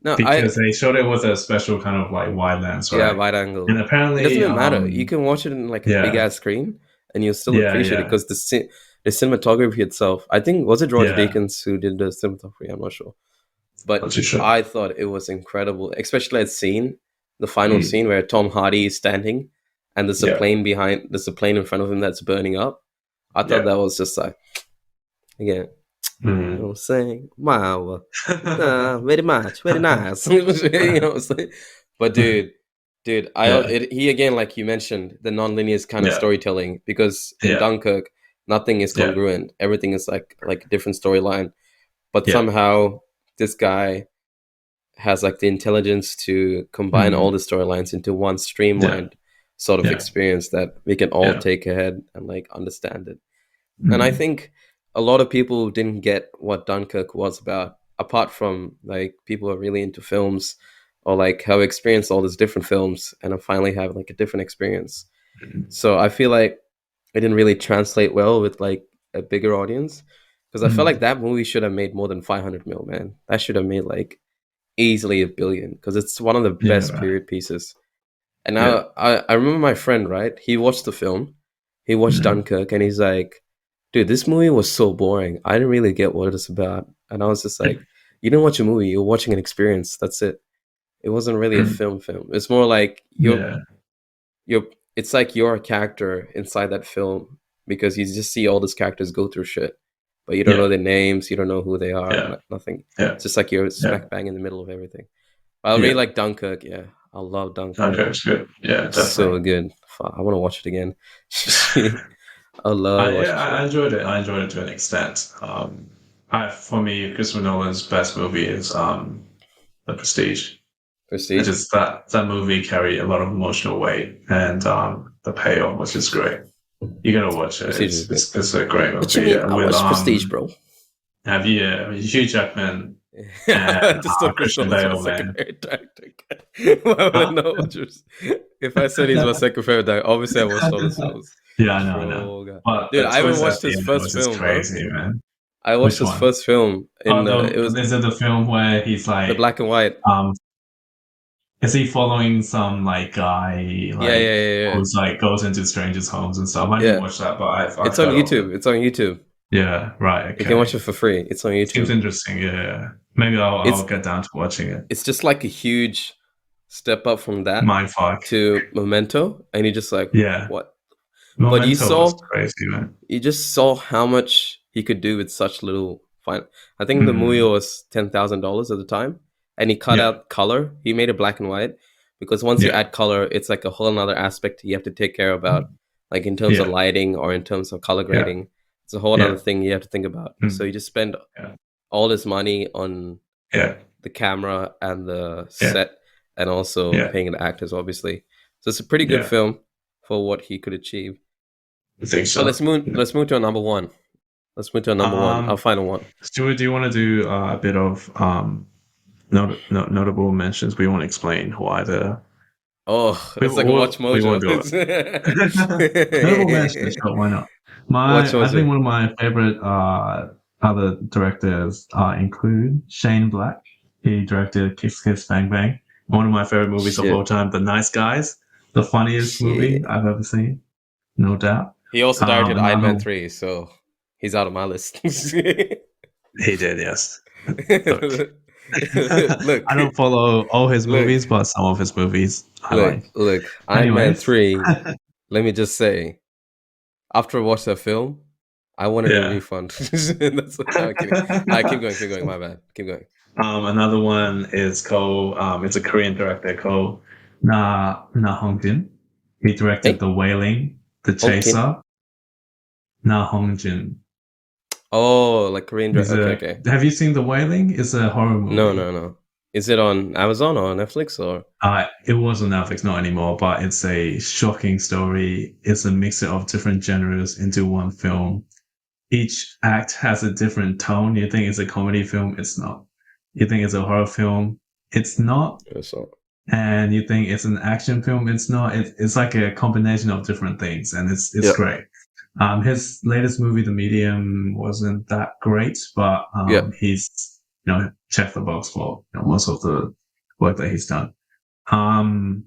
No, Because they showed it with a special kind of like wide lens, yeah, right? wide And angle. It doesn't apparently, even matter. You can watch it in like a big yeah, ass screen, and you'll still yeah, appreciate it yeah, because the cinematography itself. I think was it Roger yeah. Deakins who did the cinematography. I'm not sure, but Not too sure. I thought it was incredible, especially that scene, the final Mm, scene where Tom Hardy is standing, and yeah, there's a plane in front of him that's burning up. I thought yeah. that was just like again. You know what Mm. I'm saying? Wow. Very much. Very nice. You know what I'm saying? But Yeah, he again, like you mentioned, the non-linear kind of yeah, storytelling because in yeah, Dunkirk, nothing is yeah. congruent. Everything is like a different storyline. But Yeah. somehow this guy has like the intelligence to combine all Mm. the storylines into one Yeah. streamlined sort of Yeah. experience that we can all Yeah. take ahead and like understand it. And I Mm. think a lot of people didn't get what Dunkirk was about, apart from like people who are really into films or like have experienced all these different films and finally have like a different experience. Mm. So I feel like it didn't really translate well with like a bigger audience because I felt like Mm. that movie should have made more than 500 mil, man. That should have made like easily a billion because it's one of the Yeah. best Right. period pieces. And Yeah. I remember my friend, right? He watched the film, he watched Mm. Dunkirk, and he's like, dude, this movie was so boring. I didn't really get what it's about. And I was just like, you didn't watch a movie, you're watching an experience. That's it. It wasn't really a Mm. film. It's more like Yeah. you're it's like you're a character inside that film because you just see all these characters go through shit. But you don't Yeah. know their names, you don't know who they are, Yeah. nothing. Yeah. It's just like you're Yeah. smack bang in the middle of everything. I really Yeah. like Dunkirk, yeah. I love Dunkirk. Okay, it's good. Yeah, It's so definitely. good. Fuck, I want to watch it again. I love Yeah, watching I shit. enjoyed it. I enjoyed it to an extent. For me, Christopher Nolan's best movie is The Prestige. It Prestige. just that movie carried a lot of emotional weight, and the payoff was just great. You gotta watch it. Prestige is good. It's a great What you movie. mean? Yeah, I with watched Prestige, bro. have you Hugh Jackman I and just thought Chris Christian Nolan was my Bale, second man. favorite director. Why would I Huh? know what yours? If I said he's my second favorite director, obviously I watched all his films. Yeah, I know. Bro, God. But Dude, the I haven't twist at watched the his end first was just film, bro. crazy, man. I watched Which his one? first film in it was Is it the film where he's the like, black and white. um, is he following some like guy Yeah, yeah, like yeah, yeah. who's like goes into strangers' homes and stuff? I didn't Yeah. watch that, but I've It's on heard of it. YouTube. It's on YouTube. Yeah, right. You can watch Okay, it for free. It's on seems YouTube. interesting. Yeah, yeah. Maybe It's I'll get down to watching it. it's just like a huge step up from that Mindfuck. to Memento, and you're just like, Yeah, what? But Memento was crazy, man. you just saw how much he could do with such little. Fine, I think the movie Mm, was $10,000 at the time, and he cut yeah, out color. He made it black and white because once you yeah, add color, it's like a whole other aspect you have to take care about, like in terms of yeah, lighting or in terms of color yeah, grading. It's a whole other yeah, thing you have to think about. So mm, you just spend yeah, all this money on yeah, the camera and the yeah, set and also yeah, paying the actors obviously. So it's a pretty good yeah. film for what he could achieve. I think But so. Yeah. let's move to a number one. Let's move to a number one. Our Um, final one. Stuart, do you want to do a bit of notable mentions? We want to explain why the Oh, it's like a Watch we Mojo. won't do it. Notable mentions, sure, why not? Watch I think Mojo. one of my favorite other directors include Shane Black. He directed Kiss Kiss Bang Bang, one of my favorite movies of all Shit. time. The Nice Guys, the funniest movie Shit. I've ever seen, no doubt. He also directed Iron Man Another 3, so he's out of my list. he did, yes. Look, look, I don't follow all his look, movies, but some of his movies I like. look. Iron Man Anyways, 3, let me just say, after I watched that film, I wanted a yeah. refund. That's no, I'm kidding. All right, keep going. My bad. Keep going. Another one is called it's a Korean director called Na Hongjin. He directed Hey, The Wailing, The Honkin. Chaser. Na Hongjin. Oh, like Korean. He's Okay, a. okay. Have you seen The Wailing? It's a horror No, movie. no, no. Is it on Amazon or Netflix or? It was on Netflix, not anymore, but it's a shocking story. It's a mixture of different genres into one film. Each act has a different tone. You think it's a comedy film, it's not. You think it's a horror film, it's not. It's not. And you think it's an action film, it's not. It's like a combination of different things, and it's great. His latest movie, The Medium, wasn't that great, but he's checked the box for most of the work that he's done. Another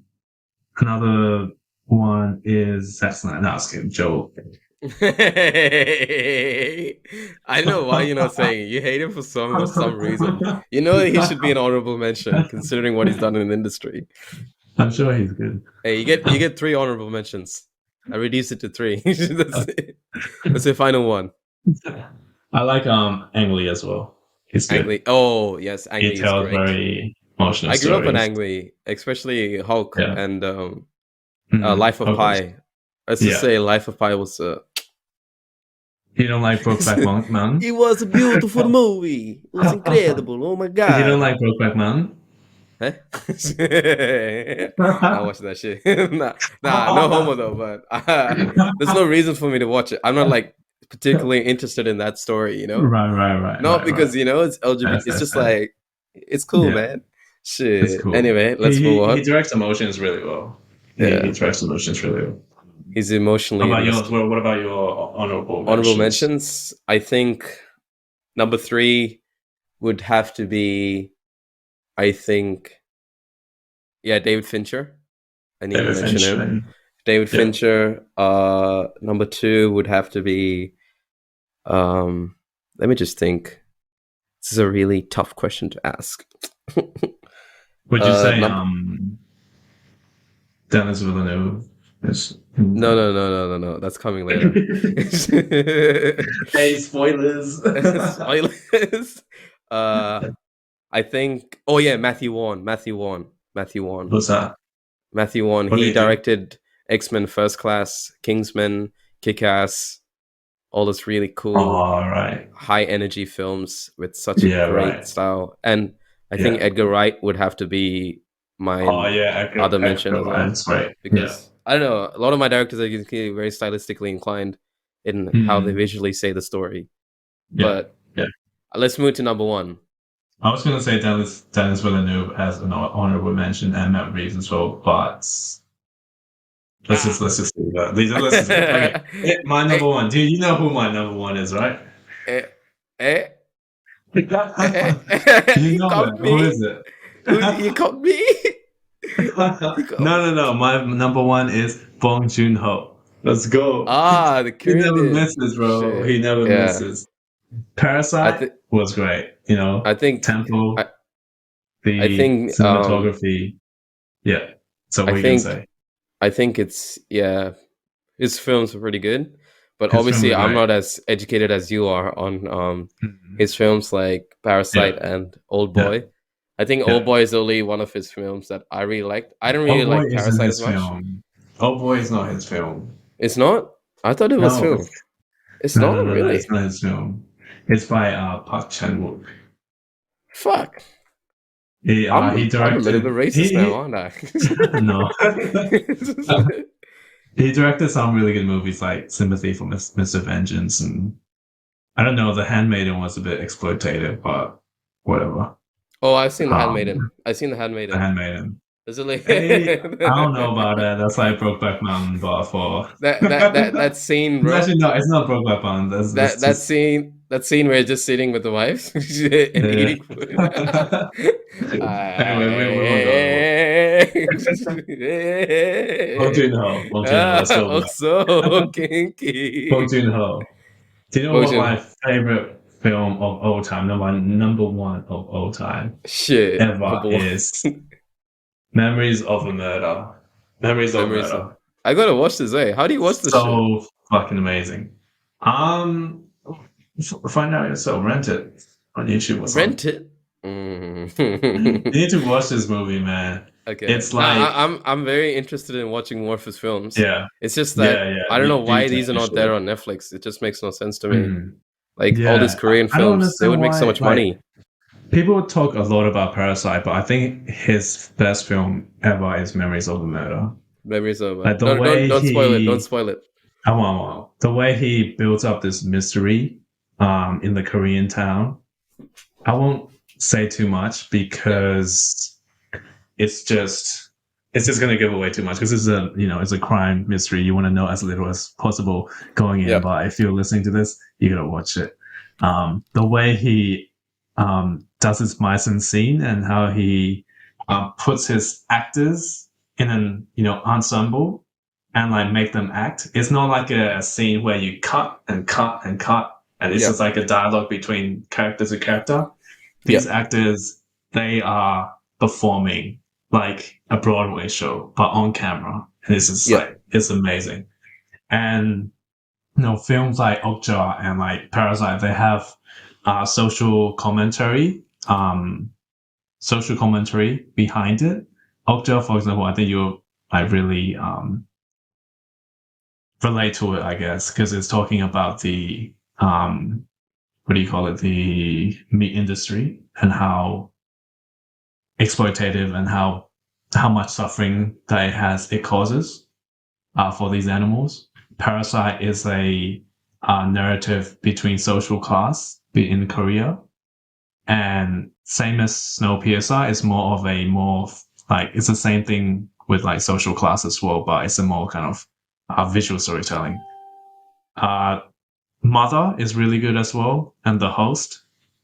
one is that's not asking Joe. I know why you're not saying it. You hate him for some reason. You know he should be an honorable mention considering what he's done in the industry. I'm sure he's good. Hey, you get 3 honorable mentions. I reduced it to 3. That's the final one. I like Ang Lee as well. He's good. Ang Lee. Oh yes, Ang Lee is great. Very emotional. I grew up on Ang Lee, especially Hulk and Life of Pi. Let's just say Life of Pi was. You don't like Brokeback Mountain? It was a beautiful movie. It was incredible. Oh my god! You don't like Brokeback Mountain? Huh? I watched that shit. nah, no homo though. But there's no reason for me to watch it. I'm not like particularly interested in that story. You know? Right. Not because it's LGBT. It's just like it's cool, man. Shit. It's cool. Anyway, let's move on. He directs emotions really well. He directs emotions really well. He's emotionally. What about your honorable mentions? I think number 3 would have to be, David Fincher. I need to mention him. David Fincher. Number 2 would have to be. Let me just think. This is a really tough question to ask. Would you say Denis Villeneuve? No. That's coming later. Hey, spoilers. Spoilers. I think. Oh yeah, Matthew Vaughn. What's that? Matthew Vaughn. He directed X-Men: First Class, Kingsman, Kick-Ass. All those really cool, high energy films with such a great style. And I think Edgar Wright would have to be my other mention as well. That's right. Because I don't know, a lot of my directors are very stylistically inclined in how they visually say the story. But let's move to number 1. I was going to say Denis Villeneuve as an honorable mention and Matt Reeves as well, but let's just leave that. Okay. My number 1. Dude, you know who my number 1 is, right? You know who is it? You caught me? No. My number 1 is Bong Joon-ho. Let's go. The Korean. He never misses, bro. Shit. He never misses. Parasite was great. I think Tempo. Cinematography. So what are you gonna say? I think it's his films are pretty good, but obviously I'm not as educated as you are on his films like Parasite and Old Boy. I think Old Boy is only one of his films that I really liked. I don't really like Parasite as much. Old Boy is not his film. It's not? I thought it was film. It's not really. It's not his film. It's by Park Chan-wook. Fuck. He directed. I'm a little bit racist now, aren't I? No. He directed some really good movies like Sympathy for Mr. Vengeance, and I don't know, The Handmaiden was a bit exploitative, but whatever. Oh, I've seen The Handmaiden. The Handmaiden. Is it like I don't know about that. That's like Brokeback Mountain, but for that scene, bro. Actually, no, it's not Brokeback Mountain. That scene where you're just sitting with the wife and eating food. Bong Joon-ho. Let's go. So kinky. Bong Joon-ho. Do you know what my favorite film of all time, number 1 of all time, ever is? Memories of a Murder. Memories of a Murder. I gotta watch this. How do you watch this? So fucking amazing. Find out yourself. Rent it on YouTube or something. Rent it. You need to watch this movie, man. Okay. It's like I'm very interested in watching more of his films. Yeah. It's just that I don't know why these are not there on Netflix. It just makes no sense to me. Like all these Korean films, they would make so much money. people talk a lot about Parasite, but I think his best film ever is Memories of a Murder. Memories of Like the no, way don't spoil it. Don't he, spoil it. the way he builds up this mystery, in the Korean town. I won't say too much Yeah, because it's just it's just going to give away too much because it's a crime mystery. You want to know as little as possible going in, yeah, but if you're listening to this, you got to watch it. The way he does his mise en scene and how he puts his actors in an ensemble and like make them act. It's not like a scene where you cut and cut and cut and it's yeah, just like a dialogue between character to character. yeah, These actors, they are performing like a Broadway show, but on camera. And it's just yeah, like, it's amazing. And, films like Okja and like Parasite, they have social commentary, behind it. Okja, for example, I think you'll like really relate to it, I guess, because it's talking about the what do you call it, the meat industry and how exploitative and how much suffering that it causes for these animals. Parasite is a narrative between social class in Korea, and same as Snowpiercer, is more like it's the same thing with like social class as well, but it's a more kind of visual storytelling. Uh, Mother is really good as well, and The Host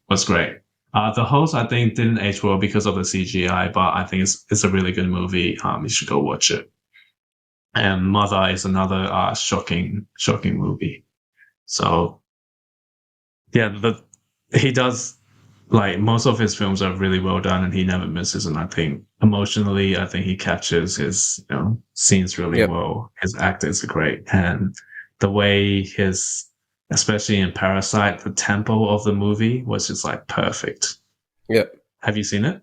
was great. The Host I think didn't age well because of the CGI, but I think it's a really good movie. You should go watch it. And Mother is another shocking movie. So yeah, he does like most of his films are really well done, and he never misses. And I think emotionally, I think he captures his scenes really yeah, well. His actors are great, and the way especially in Parasite, the tempo of the movie was just like perfect. yeah. Have you seen it?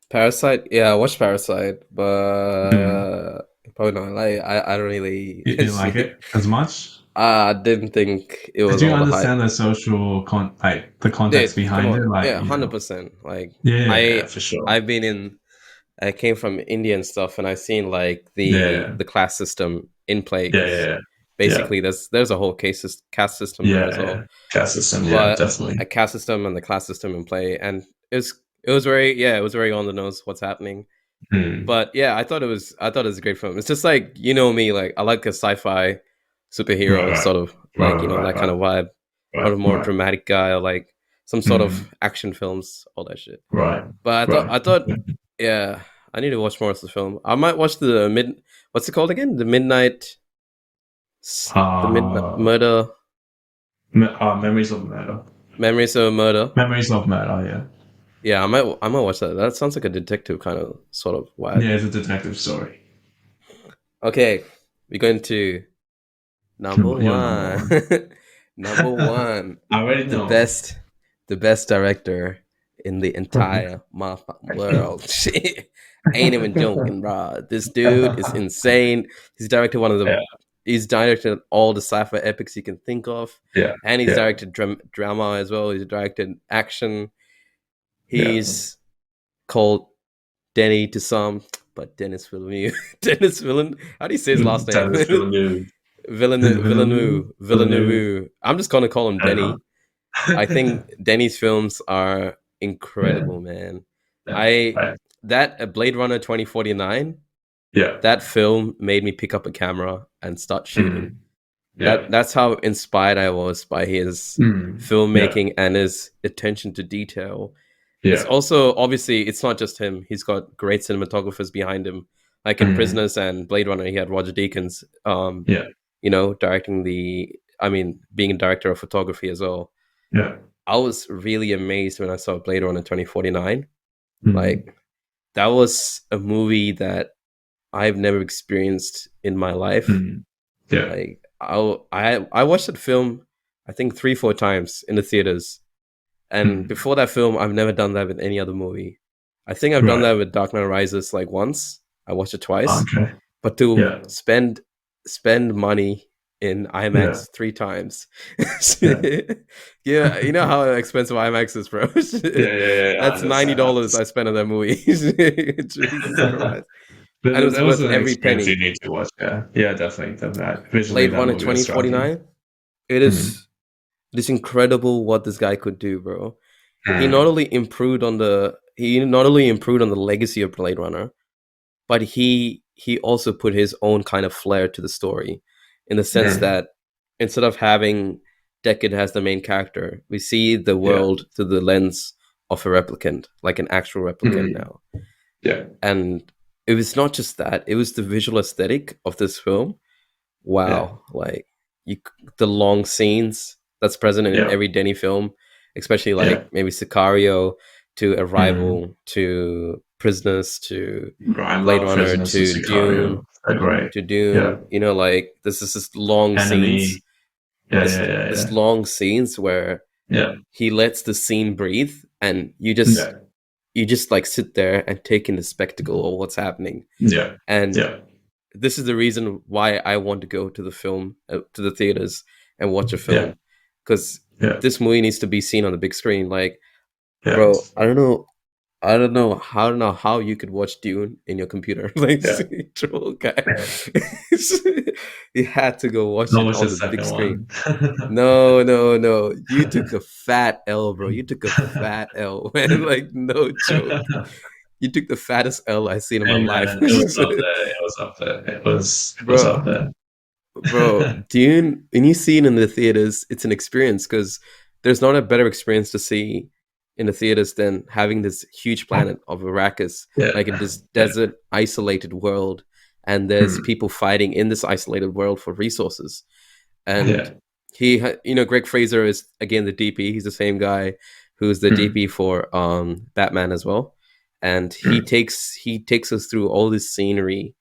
Parasite. Yeah, I watched Parasite, Mm. but probably not. Like, I don't really You didn't like see. it as much? I didn't think it Did was you all the hype. understand the like the context Dude, come behind on. it? Like, Yeah, 100%. Like, yeah, I for sure. I've been in. I came from India and stuff, and I've seen like Yeah, the class system in play yeah, because yeah, yeah, basically there's a whole caste system there yeah, as yeah. well. Caste system, yeah, But definitely. a caste system and the class system in play, and it was very on the nose what's happening. Mm. But yeah, I thought it was a great film. It's just like me, like I like a sci-fi Right, superhero right, sort of right, like right, that kind right, of vibe. Not right, a more right, dramatic guy or like some sort mm. of action films, all that shit. Right, But right. yeah, I need to watch more of the film. I might watch the mid. What's it called again? The midnight Uh, murder. Memories of Murder. Memories of a Murder. Memories of Murder. Yeah, Yeah, I might watch that. That sounds like a detective kind of sort of vibe. yeah, it's a detective story. Okay, we're going to number You're number one. one. Number one, I already the know. best, the best director in the entire motherfucking world. Shit, ain't even joking, bro. This dude is insane. He's directed one of the. Yeah, He's directed all the sci-fi epics you can think of, yeah, and he's yeah, directed drama as well. He's directed action. yeah. He's called Denny to some, but Dennis Villeneuve. Dennis Villeneuve. How do you say his last name? That is really new. Villeneuve. Villeneuve. Villeneuve. I'm just gonna call him Yeah. Denny. I think Denny's films are Yeah, incredible, man. yeah, I right. that Blade Runner 2049. Yeah. That film made me pick up a camera and start shooting. Mm. Yeah. That's how inspired I was by his Mm. Yeah. filmmaking and his attention to detail. It's Yeah. also obviously it's not just him. He's got great cinematographers behind him. Like in Mm. Prisoners and Blade Runner, he had Roger Deakins, Yeah. directing being a director of photography as well. Yeah. I was really amazed when I saw Blade Runner 2049. Mm. Like that was a movie that I've never experienced in my life. Mm. Yeah. Like I watched that film I think 3-4 times in the theaters. And Mm. before that film, I've never done that with any other movie. I think I've done Right. that with Dark Knight Rises like once. I watched it twice. Okay. But to Yeah. spend money in Yeah. IMAX 3 times. Yeah. Yeah, you know how expensive IMAX is, bro. Yeah. I That's understand. I $90 I understand. spent on that movie. Jesus Christ. And it was That was worth an every experience you penny. need to watch. Yeah. Yeah, definitely. Definitely. Visually, Blade that Runner movie was striking. 2049. It Mm. is it is incredible what this guy could do, bro. Mm. He not only improved on the legacy of Blade Runner, but he also put his own kind of flair to the story, in the sense Mm. that instead of having Deckard as the main character, we see the Yeah. world through the lens of a replicant, like an actual replicant Mm. now. Yeah. And it was not just that; it was the visual aesthetic of this film. Yeah. Wow, like you, the long scenes that's present in Yeah. every Denny film, especially Yeah. like maybe Sicario to Mm. Arrival to Prisoners to I Blade love Runner Prisoners and to Sicario. Dune They're great. to Yeah. Dune. You know, like this is just long scenes. Enemy. Yeah. This Yeah. Yeah. this Yeah. long scenes where Yeah. he lets the scene breathe, and Yeah. you just like sit there and take in the spectacle of what's happening. Yeah. And Yeah. this is the reason why I want to go to the film to the theaters and watch a Yeah. film, because Yeah. this movie needs to be seen on the big screen. Like, Yeah. bro, I don't know how you could watch Dune in your computer. Like, Yeah. troll guy, Yeah. you had to go watch That it was on the the big second screen. one. No, you took a fat L, bro. You took a fat L, man. Like, no joke. You took the fattest L I've seen in my Hey life. man, it was up there. It was up there. It was up Bro, there. Dune, when you see it in the theaters, it's an experience, because there's not a better experience to see in the theaters than having this huge planet of Arrakis, Yeah. like in this Yeah. desert, isolated world, and there's Mm. people fighting in this isolated world for resources. And Yeah. Greg Fraser is again the DP. He's the same guy who's the Mm. DP for Batman as well, and Mm. he takes us through all this scenery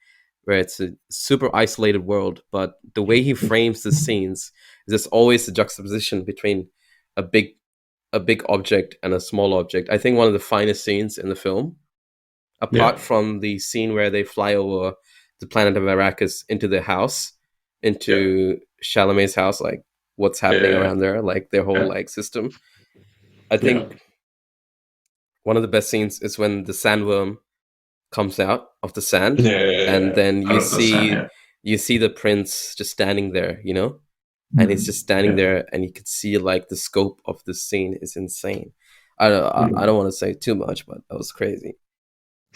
where it's a super isolated world, but the way he frames the scenes is there's always a juxtaposition between a big a big object and a small object. I think one of the finest scenes in the film, apart Yeah. from the scene where they fly over the planet of Arrakis into the house, Yeah. into Chalamet's house, like what's happening Yeah. around there, like their whole Yeah. like system. I Yeah. think one of the best scenes is when the sandworm comes out of the sand, and Yeah. then Out of the sun. Yeah. you see the prince just standing there, and he's just standing Yeah. there, and you could see like the scope of the scene is insane. I Mm. don't want to say too much, but that was crazy.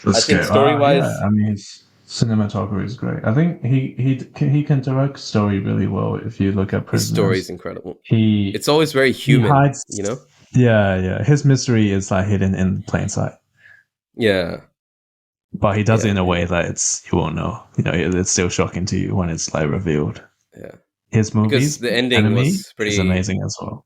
I That's think good. story Yeah, wise, I mean, his cinematography is great. I think he can direct story really well. If you look at his story is Prisoners, incredible. he It's always very he human, hides. you know. Yeah. His mystery is like hidden in plain sight, Yeah, but he does it yeah, in a way yeah, that you won't know. It's still shocking to you when it's like revealed. yeah. His Because movies, the ending Enemy, was is pretty. amazing as well.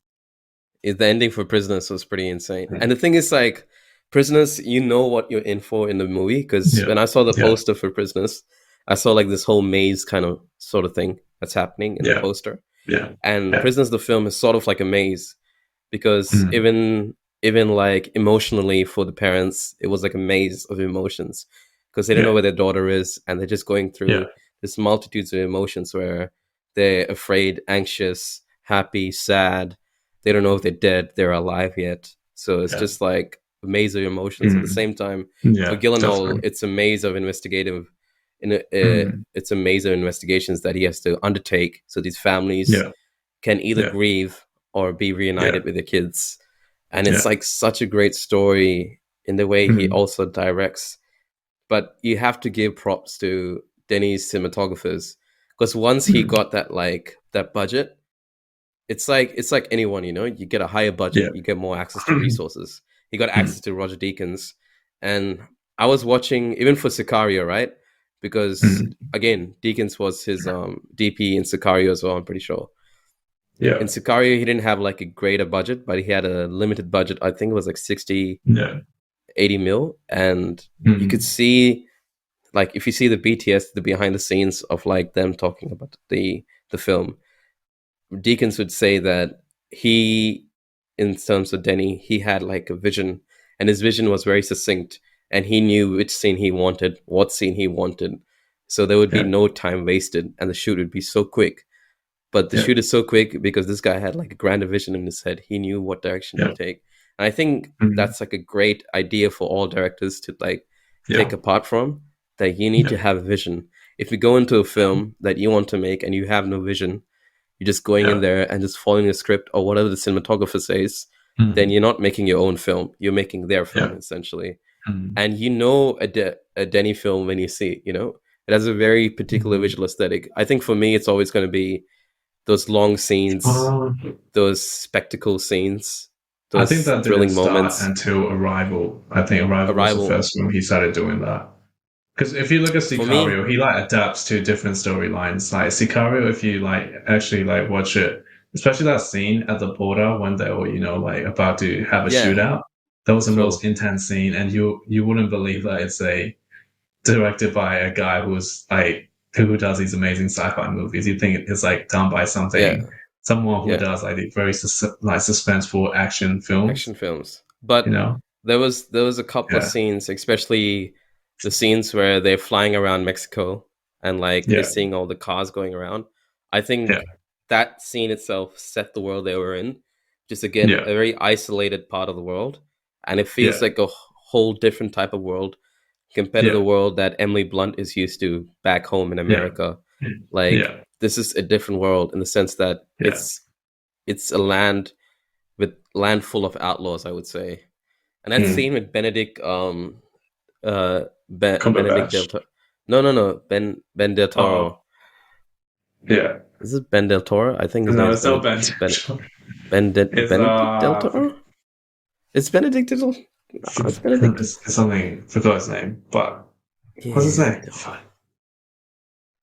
The ending for Prisoners was pretty insane. And the thing is, like, Prisoners, you know what you're in for in the movie. Because Yeah. when I saw the Yeah. poster for Prisoners, I saw like this whole maze kind of sort of thing that's happening in the Yeah. poster. Yeah. And Yeah. Prisoners, the film, is sort of like a maze, because Mm. even like emotionally for the parents, it was like a maze of emotions, because they don't know Yeah. where their daughter is, and they're just going Yeah. through this multitudes of emotions where they're afraid, anxious, happy, sad. They don't know if they're dead, they're alive yet. So it's Yeah. just like a maze of emotions. At the Mm. same time, for Yeah. Gyllenhaal, Definitely. it's a maze of investigative. Mm. It's a maze of investigations that he has to undertake, so these families Yeah. can either Yeah. grieve or be Yeah. reunited with their kids. And it's Yeah. like such a great story in the way he Mm. also directs. But you have to give props to Denis cinematographers, because once he Mm. got that budget, it's like anyone, you get a higher budget, Yeah. you get more access to resources. He got access to Roger Deakins, and I was watching even for Sicario, right? Because Mm. again, Deakins was his DP in Sicario as well, I'm pretty sure. Yeah. In Sicario, he didn't have like a greater budget, but he had a limited budget. I think it was like 60, Yeah. 80 mil. And you could Mm. see, like, if you see the BTS, the behind the scenes of like them talking about the film, Deakins would say that he, in terms of Denny, he had like a vision, and his vision was very succinct, and he knew which scene he wanted, what scene he wanted. So there would be Yeah. no time wasted, and the shoot would be so quick. but the shoot is so quick because this guy had like a grander vision in his head. He knew what direction to take. And I think that's like a great idea for all directors to like take apart from, that you need to have a vision. If you go into a film that you want to make and you have no vision, you're just going in there and just following the script or whatever the cinematographer says, then you're not making your own film. You're making their film, essentially. And you know a Denny film when you see it, you know? It has a very particular visual aesthetic. I think for me, it's always going to be those long scenes, those spectacle scenes, those I think that thrilling didn't moments. start until Arrival. I think Arrival was the first one he started doing that. Because if you look at Sicario, he like adapts to different storylines. Like Sicario, if you like actually like watch it, especially that scene at the border when they were, you know, like about to have a shootout, that was the most intense scene, and you wouldn't believe that it's directed by a guy who's like who does these amazing sci-fi movies. You think it's like done by someone who does like the very suspenseful action films. But you know, there was a couple of scenes, especially the scenes where they're flying around Mexico and like they're seeing all the cars going around. I think that scene itself set the world they were in. Just again, a very isolated part of the world, and it feels like a whole different type of world compared to the world that Emily Blunt is used to back home in America. Like this is a different world in the sense that it's a land full of outlaws, I would say. And that scene with Benedict Benedict Del Toro. No, Ben Del Toro. Is it Ben Del Toro? I think it's not Benedict Del Toro. It's Benedict Del Toro. It's Benedict. It's something. Forgot his name, but what's his name?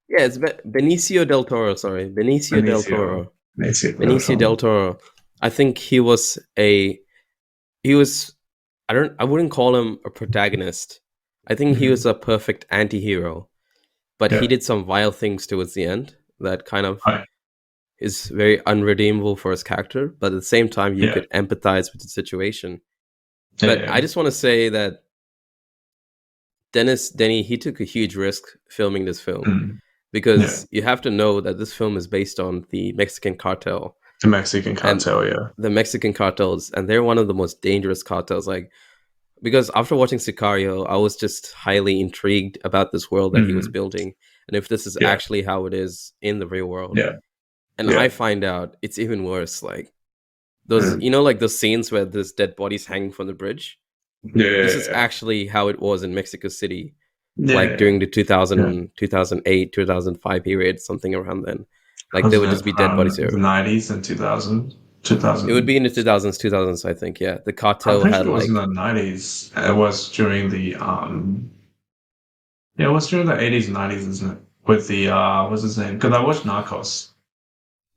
Yeah, it's Benicio del Toro. Sorry, Benicio del Toro. Benicio del Toro. I think he was. I wouldn't call him a protagonist. I think he was a perfect anti-hero, but he did some vile things towards the end that kind of is very unredeemable for his character. But at the same time, you could empathize with the situation. But I just want to say that Denny, he took a huge risk filming this film because you have to know that this film is based on the Mexican cartel. The Mexican cartel, the Mexican cartels, and they're one of the most dangerous cartels. Like, because after watching Sicario, I was just highly intrigued about this world that he was building, and if this is actually how it is in the real world. And I find out it's even worse. Like those, you know, like those scenes where there's dead bodies hanging from the bridge. This is actually how it was in Mexico City, like during the 2008, 2005 period, something around then. Like there would just be dead bodies here. The 90s and 2000. It would be in the 2000s, I think. Yeah, the cartel had it was in the 90s. It was during the it was during the 80s and 90s, isn't it? With the what's his name? Because I watched Narcos.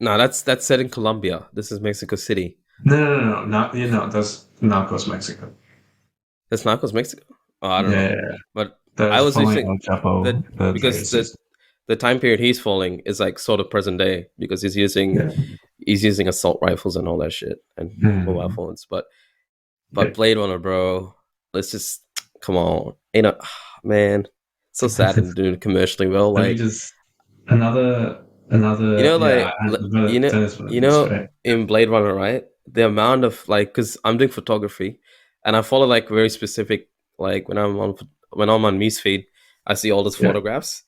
No, that's set in Colombia. This is Mexico City. No. Not that's Narcos Mexico. That's Narcos Mexico. Oh, I don't know. But I was thinking that because the time period he's following is like sort of present day because he's using assault rifles and all that shit and mobile phones. But Blade Runner, bro, let's just come on. You know, man, it's so sad to do it commercially well. Like just another. You know, like you know, in Blade Runner, right? The amount of like, because I'm doing photography, and I follow like very specific. Like when I'm on newsfeed, I see all those photographs.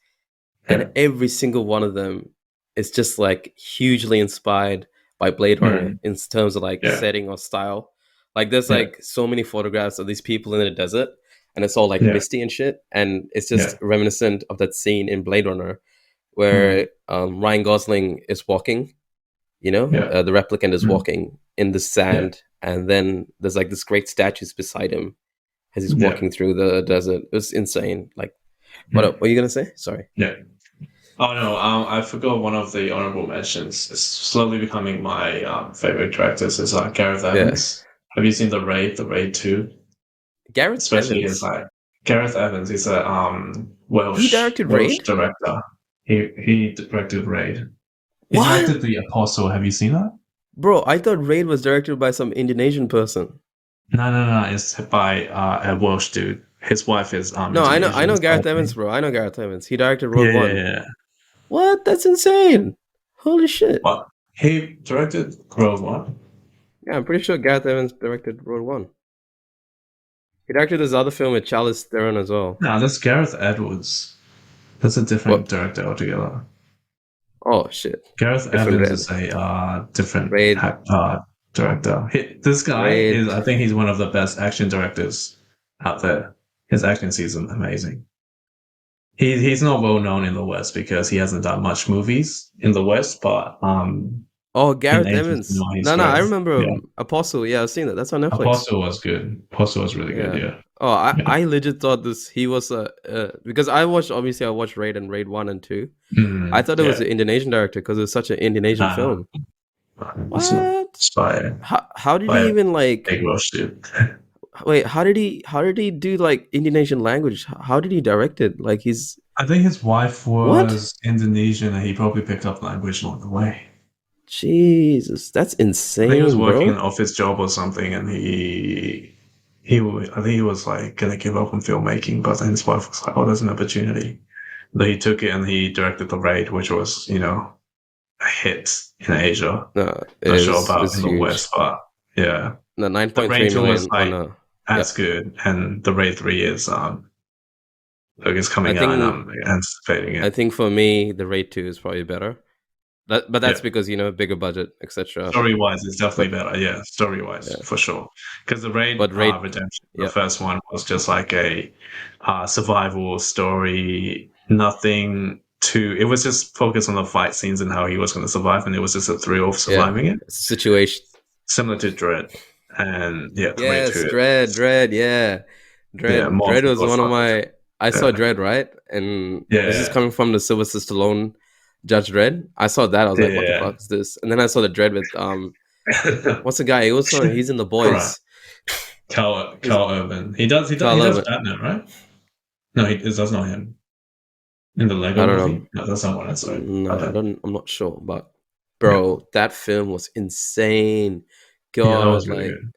And every single one of them is just like hugely inspired by Blade Runner in terms of like setting or style. Like there's like so many photographs of these people in the desert and it's all like misty and shit. And it's just reminiscent of that scene in Blade Runner where Ryan Gosling is walking, you know, the replicant is walking in the sand. And then there's like this great statues beside him as he's walking through the desert. It was insane. Like, what are you going to say? Sorry. Yeah. Oh no, I forgot one of the honorable mentions. It's slowly becoming my favorite directors is Gareth Evans. Have you seen The Raid 2? Gareth Evans? Gareth Evans is a Welsh director. He directed Raid. He directed The Apostle. Have you seen that? Bro, I thought Raid was directed by some Indonesian person. No. It's by a Welsh dude. His wife is No, I know Gareth Evans, bro. I know Gareth Evans. He directed Rogue One. Yeah. What? That's insane. Holy shit! What? He directed Rogue One. Yeah, I'm pretty sure Gareth Evans directed Road One. He directed this other film with Charlize Theron as well. No, that's Gareth Edwards. That's a different director altogether. Oh shit! Gareth Different Evans is a different Raid. director. This guy Raid. is, I think, he's one of the best action directors out there. His acting season amazing. He's not well known in the West because he hasn't done much movies in the West, but Oh, Gareth Evans. No, I remember Yeah. Apostle. Yeah, I've seen that. That's on Netflix. Apostle was good. Apostle was really good. Yeah. Oh, I legit thought he was because I watched Raid and Raid 1 and 2. I thought it was an Indonesian director because it's such an Indonesian film. What? How did he even like? Wait, how did he do like Indonesian language? How did he direct it? Like I think his wife was Indonesian, and he probably picked up language along the way. Jesus, that's insane. I think he was working an office job or something, and I think he was like gonna give up on filmmaking, but then his wife was like, "Oh, there's an opportunity." Then he took it and he directed The Raid, which was, a hit in Asia. No, not sure about in the West, but yeah. No, 9.3 million was like that's good, and The Raid 3 is it's coming out, and I'm anticipating it. I think for me, The Raid 2 is probably better. But that's because bigger budget, etc. Story wise, it's definitely better. Yeah, story wise, for sure. Because the Raid Redemption, the first one was just like a survival story. Nothing too. It was just focused on the fight scenes and how he was going to survive, and it was just a thrill of surviving it. Situation similar to Dread, and Dread, yeah. Dread was one of my. I saw Dread, right, and this is coming from the Sylvester Stallone Judge Dredd. I saw that. I was like, "What the fuck is this?" And then I saw the Dredd with what's the guy? He's in The Boys. Carl Urban. He does Batman, right? No, that's not him. In the Lego movie? No, that's not what I saw. No, I'm not sure, but bro, that film was insane. God, was really good.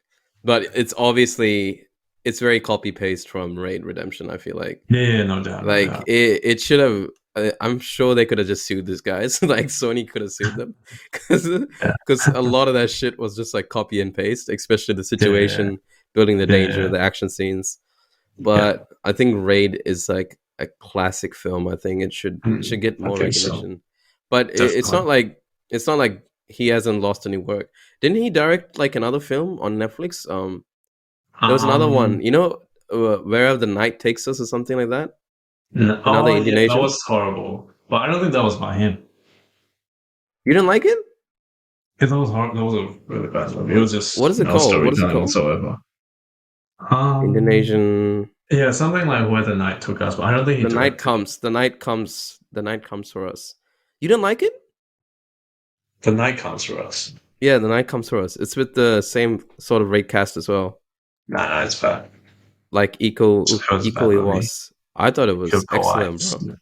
But it's obviously very copy paste from Raid Redemption. I feel like. Yeah, no doubt. Like it should have. I'm sure they could have just sued these guys. Like Sony could have sued them because a lot of that shit was just like copy and paste, especially the situation, building the danger, the action scenes. But I think Raid is like a classic film. I think it should get more recognition. So. But it's not like he hasn't lost any work. Didn't he direct like another film on Netflix? There was another one, Wherever the Night Takes Us or something like that. No, that was horrible. But I don't think that was by him. You didn't like it? That was horrible. That was a really bad movie. It was just what is it called? Whatsoever. Indonesian. Yeah, something like Where the Night Took Us. But I don't think the night comes. The night comes for us. You didn't like it? The Night Comes for Us. Yeah, The Night Comes for Us. It's with the same sort of Raid cast as well. Nah, it's bad. Like equally was. I thought it was excellent, bro.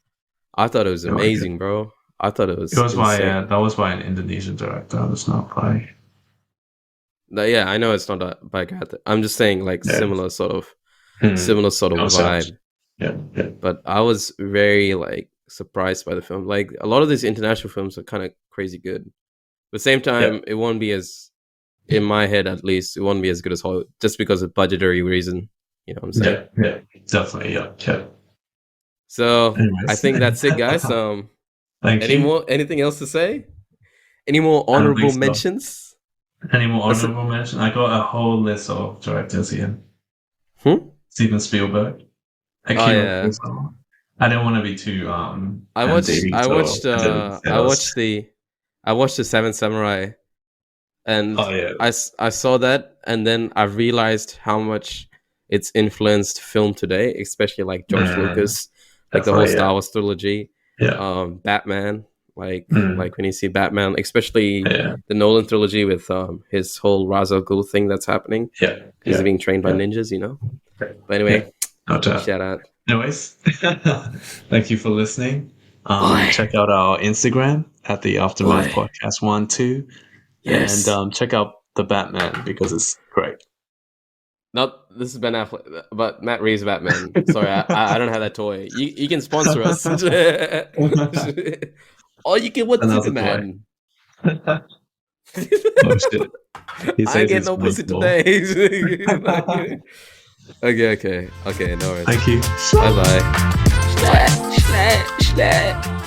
I thought it was amazing, bro. I thought it was. It was that was by an Indonesian director. It's not by. Yeah, I know it's not by Gareth. I'm just saying, like similar sort of vibe. Yeah. But I was very like surprised by the film. Like a lot of these international films are kind of crazy good. But at the same time, it won't be as, in my head at least, it won't be as good as Hollywood just because of budgetary reason. You know what I'm saying? Yeah, definitely. Yeah. So anyways, I think that's it, guys. Anything else to say? Any more honorable mentions? Any more honorable mentions? I got a whole list of directors here. Steven Spielberg. I don't want to be too. I watched the Seven Samurai, and I saw that, and then I realized how much it's influenced film today, especially like George Lucas. Like the whole Star Wars trilogy, Batman, like when you see Batman, especially the Nolan trilogy with his whole Ra's al Ghul thing that's happening. He's being trained by ninjas, But anyway, shout out. Anyways, thank you for listening. Check out our Instagram at the Aftermath Podcast 1-2, and check out the Batman because it's great. This is Ben Affleck, but Matt Reeves Batman. Sorry, I don't have that toy. You can sponsor us. Or you can watch Superman. Oh shit. He I ain't says getting it's no pussy painful. today. Okay, no worries. Thank you. Bye bye.